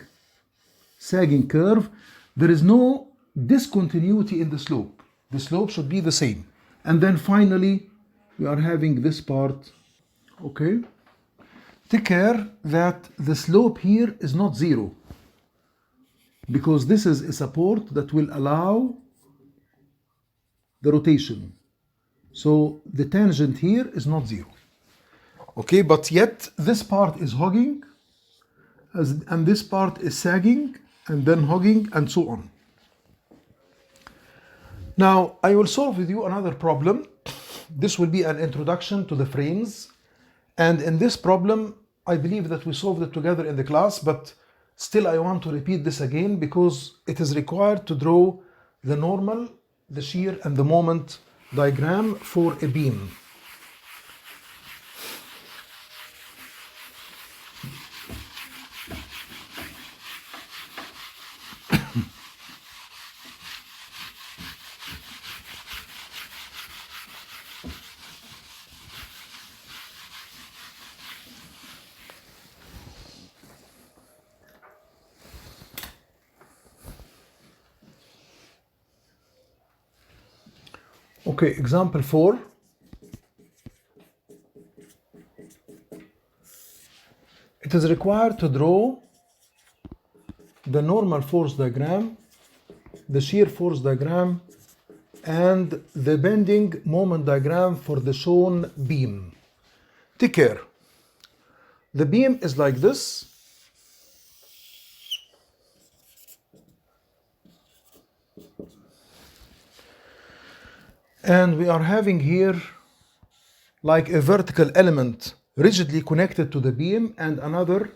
sagging curve. There is no discontinuity in the slope. The slope should be the same. And then finally we are having this part. Okay? Take care that the slope here is not zero, because this is a support that will allow the rotation. So the tangent here is not zero. Okay, but yet this part is hugging and this part is sagging and then hugging and so on. Now I will solve with you another problem. This will be an introduction to the frames. And in this problem, I believe that we solved it together in the class, but still I want to repeat this again because it is required to draw the normal, the shear, and the moment diagram for a beam. Okay, example 4. It is required to draw the normal force diagram, the shear force diagram, and the bending moment diagram for the shown beam. Take care. The beam is like this. And we are having here like a vertical element rigidly connected to the beam and another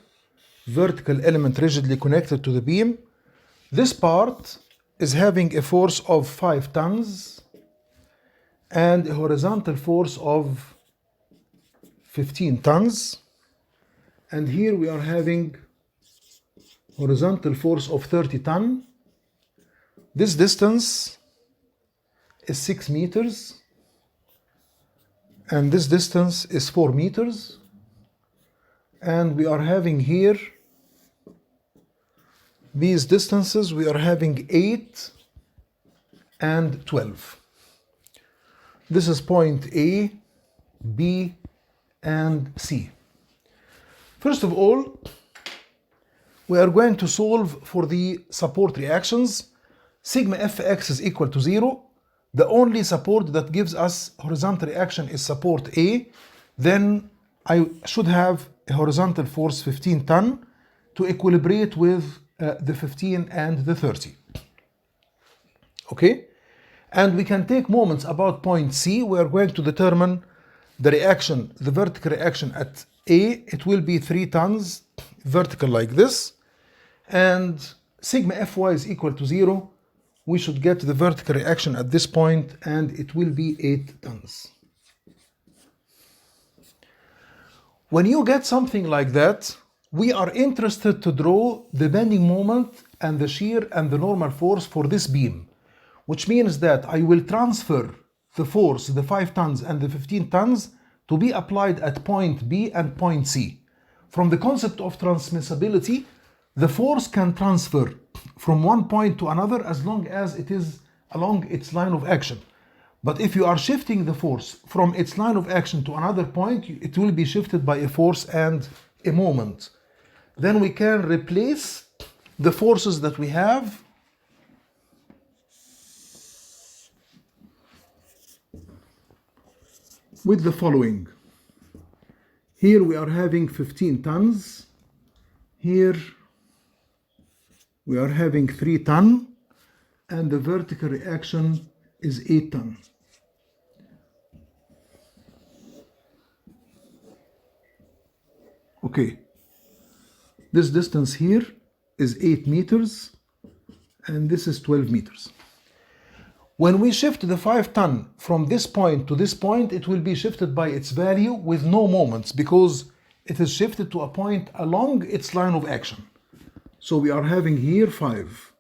vertical element rigidly connected to the beam. This part is having a force of 5 tons and a horizontal force of 15 tons. And here we are having horizontal force of 30 tons. This distance is 6 meters and this distance is 4 meters, and we are having here these distances. We are having 8 and 12. This is point A, B, and C. First of all, we are going to solve for the support reactions. Sigma Fx is equal to 0. The only support that gives us horizontal reaction is support A. Then I should have a horizontal force 15 ton to equilibrate with the 15 and the 30. Okay? And we can take moments about point C. We are going to determine the reaction, the vertical reaction at A. It will be 3 tons vertical like this. And sigma Fy is equal to 0. We should get the vertical reaction at this point, and it will be 8 tons. When you get something like that, we are interested to draw the bending moment and the shear and the normal force for this beam, which means that I will transfer the force, the 5 tons and the 15 tons, to be applied at point B and point C. From the concept of transmissibility, the force can transfer from one point to another as long as it is along its line of action. But if you are shifting the force from its line of action to another point, it will be shifted by a force and a moment. then we can replace the forces that we have with the following. Here we are having 15 tons. Here we are having 3 tons, and the vertical reaction is 8 tons. Okay, this distance here is 8 meters, and this is 12 meters. When we shift the 5 ton from this point to this point, it will be shifted by its value with no moments, because it is shifted to a point along its line of action. So we are having here 5.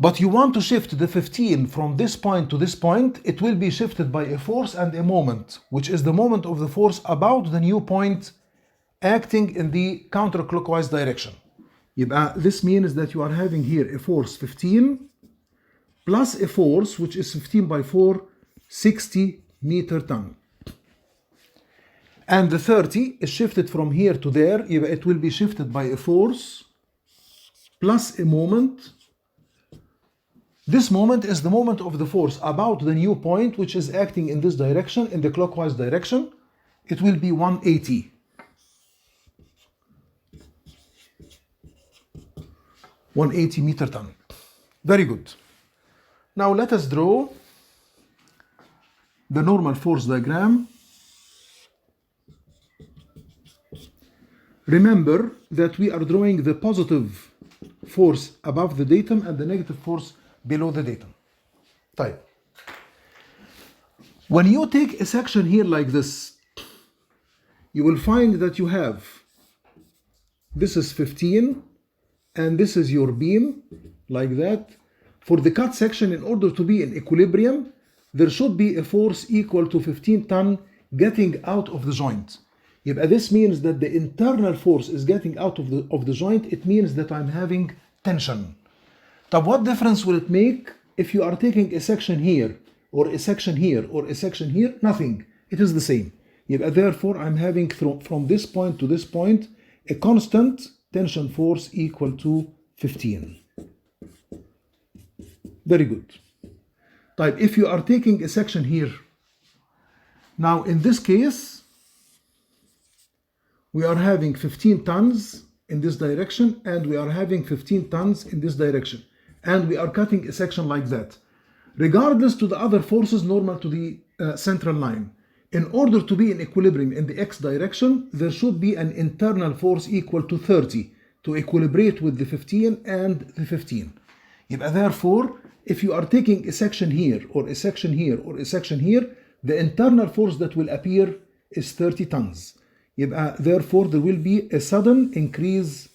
But you want to shift the 15 from this point to this point, it will be shifted by a force and a moment, which is the moment of the force about the new point acting in the counterclockwise direction. This means that you are having here a force 15 plus a force which is 15 by 4, 60 meter ton. And the 30 is shifted from here to there. It will be shifted by a force plus a moment. This moment is the moment of the force about the new point which is acting in this direction, in the clockwise direction. It will be 180. 180 meter ton. Very good. Now let us draw the normal force diagram. Remember that we are drawing the positive force above the datum and the negative force below the datum. Type. When you take a section here like this, you will find that you have, this is 15, and this is your beam, like that. For the cut section, in order to be in equilibrium, there should be a force equal to 15 ton getting out of the joint. This means that the internal force is getting out of the joint. It means that I'm having tension. But what difference will it make if you are taking a section here, or a section here, or a section here? Nothing. It is the same. Therefore, I'm having from this point to this point a constant tension force equal to 15. Very good. If you are taking a section here, now in this case, we are having 15 tons in this direction, and we are having 15 tons in this direction, and we are cutting a section like that. Regardless to the other forces normal to the central line, in order to be in equilibrium in the x direction, there should be an internal force equal to 30 to equilibrate with the 15 and the 15. Therefore, if you are taking a section here, or a section here, or a section here, the internal force that will appear is 30 tons. Therefore, there will be a sudden increase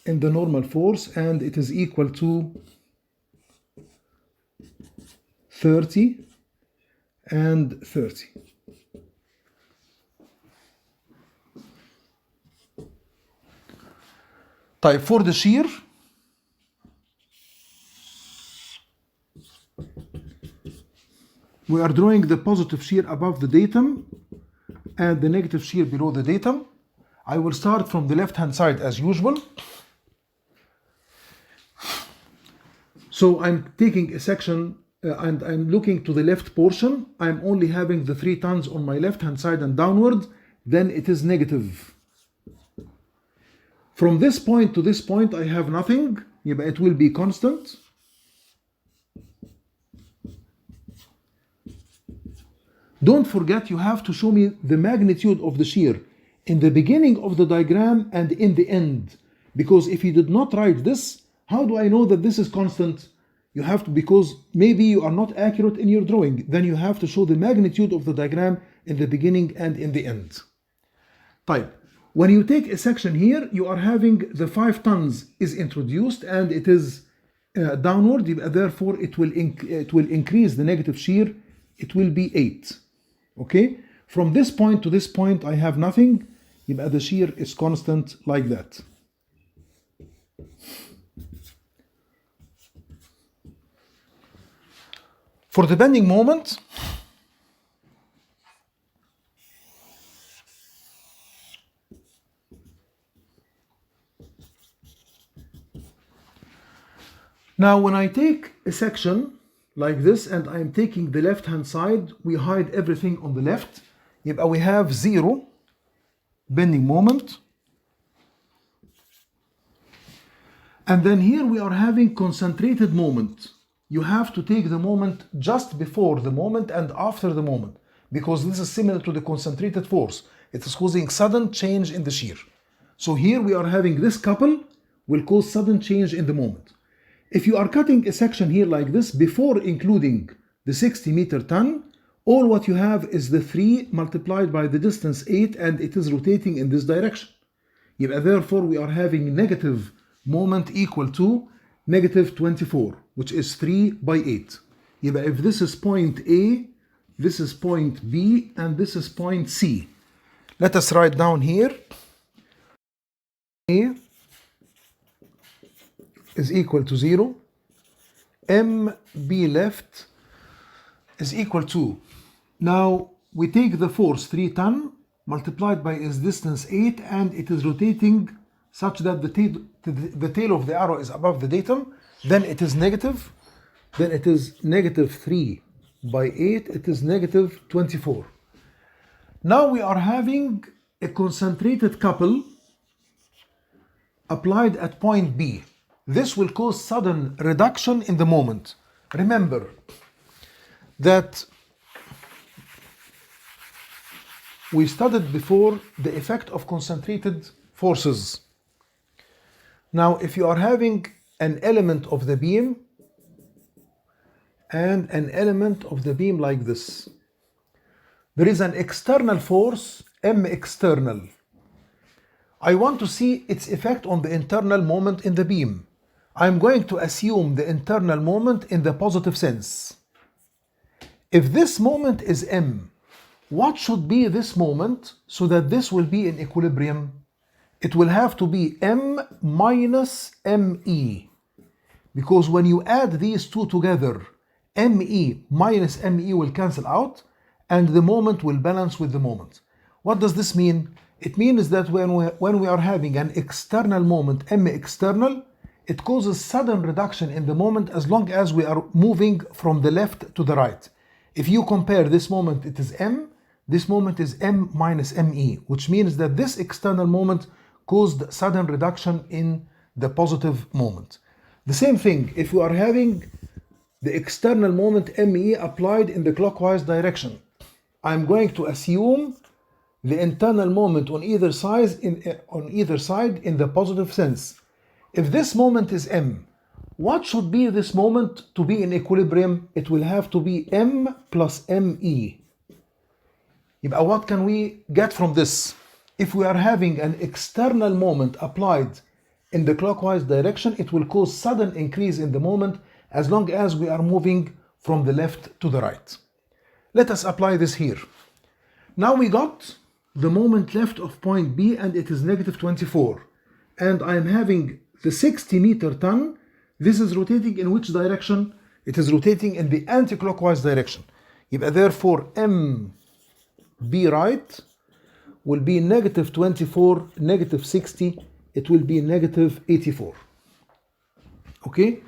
in the normal force, and it is equal to 30 and 30. For the shear, we are drawing the positive shear above the datum and the negative shear below the datum. I will start from the left hand side as usual. So I'm taking a section and I'm looking to the left portion. I'm only having the 3 tons on my left hand side and downward, then it is negative. From this point to this point I have nothing, it will be constant. Don't forget, you have to show me the magnitude of the shear in the beginning of the diagram and in the end. Because if you did not write this, how do I know that this is constant? You have to, because maybe you are not accurate in your drawing. Then you have to show the magnitude of the diagram in the beginning and in the end. When you take a section here, you are having the 5 tons is introduced and it is downward. Therefore, it will increase the negative shear. It will be 8. Okay, from this point to this point I have nothing, the shear is constant like that. For the bending moment, Now when I take a section like this and I'm taking the left hand side, we hide everything on the left. يبقى we have 0 bending moment. And then here we are having concentrated moment. You have to take the moment just before the moment and after the moment, because this is similar to the concentrated force. It is causing sudden change in the shear. So here we are having this couple will cause sudden change in the moment. If you are cutting a section here like this before including the 60 meter ton, all what you have is the 3 multiplied by the distance 8, and it is rotating in this direction. Therefore we are having negative moment equal to negative 24, which is 3 by 8. If this is point A, this is point B, and this is point C. Let us write down here. A is equal to 0. MB left is equal to, now we take the force 3 ton multiplied by its distance 8, and it is rotating such that the tail of the arrow is above the datum. Then it is negative. Then it is negative 3 by 8. It is negative 24. Now we are having a concentrated couple applied at point B. This will cause sudden reduction in the moment. Remember that we studied before the effect of concentrated forces. Now, if you are having an element of the beam and an element of the beam like this, there is an external force, M external. I want to see its effect on the internal moment in the beam. I'm going to assume the internal moment in the positive sense. If this moment is M, what should be this moment so that this will be in equilibrium? It will have to be M minus ME. Because when you add these two together, ME minus ME will cancel out and the moment will balance with the moment. What does this mean? It means that when we are having an external moment, M external, it causes sudden reduction in the moment as long as we are moving from the left to the right. If you compare this moment, it is M, this moment is M minus ME, which means that this external moment caused sudden reduction in the positive moment. The same thing, if you are having the external moment ME applied in the clockwise direction, I'm going to assume the internal moment on either side in the positive sense. If this moment is M, what should be this moment to be in equilibrium? It will have to be M plus ME. What can we get from this? If we are having an external moment applied in the clockwise direction, it will cause sudden increase in the moment as long as we are moving from the left to the right. Let us apply this here. Now we got the moment left of point B and it is negative 24. And I am having the 60 meter ton. This is rotating in which direction? It is rotating in the anti-clockwise direction. Therefore MB right will be negative 24, negative 60, it will be negative 84. Okay,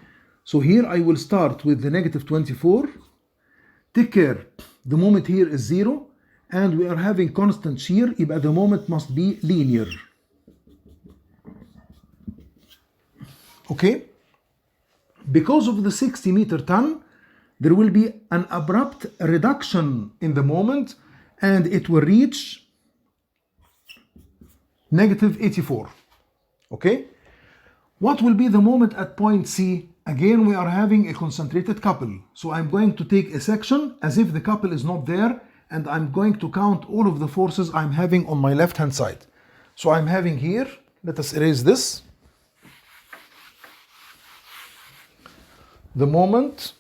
so here I will start with the negative 24. Take care, the moment here is 0 and we are having constant shear, the moment must be linear. Okay, because of the 60 meter ton, there will be an abrupt reduction in the moment and it will reach negative 84. Okay, what will be the moment at point C? Again, we are having a concentrated couple. So I'm going to take a section as if the couple is not there and I'm going to count all of the forces I'm having on my left hand side. So I'm having here, let us erase this. The moment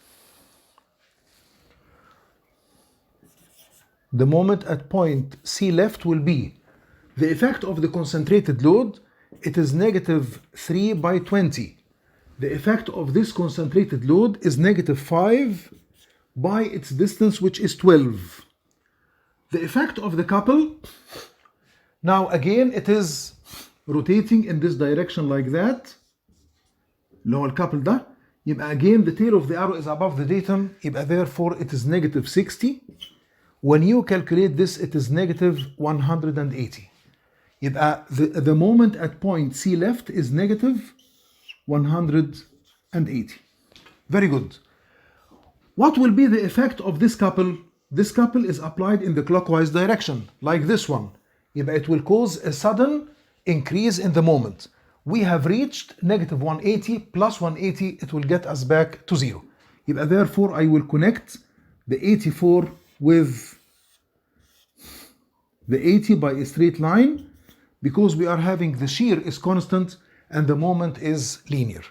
at point C left will be the effect of the concentrated load. It is negative 3 by 20. The effect of this concentrated load is negative 5 by its distance, which is 12. The effect of the couple, now again it is rotating in this direction like that. لو الكابل ده يبقى again the tail of the arrow is above the datum, يبقى therefore it is negative 60. When you calculate this, it is negative 180. يبقى the moment at point C left is negative 180. Very good. What will be the effect of this couple? This couple is applied in the clockwise direction, like this one. يبقى it will cause a sudden increase in the moment. We have reached negative 180 plus 180, it will get us back to 0. يبقى therefore I will connect the 84 with the 80 by a straight line, because we are having the shear is constant and the moment is linear.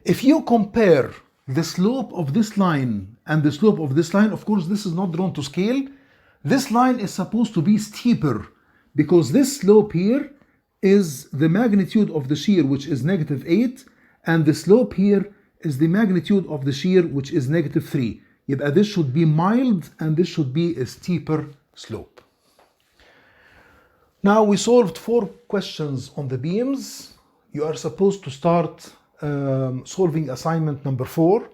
If you compare the slope of this line and the slope of this line, of course this is not drawn to scale. This line is supposed to be steeper, because this slope here is the magnitude of the shear, which is negative 8, and the slope here is the magnitude of the shear, which is negative 3. يبقى this should be mild and this should be a steeper slope. Now we solved 4 questions on the beams. You are supposed to start solving assignment number 4,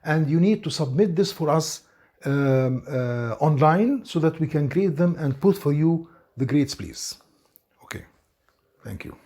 and you need to submit this for us online so that we can grade them and put for you the grades, please. Okay, thank you.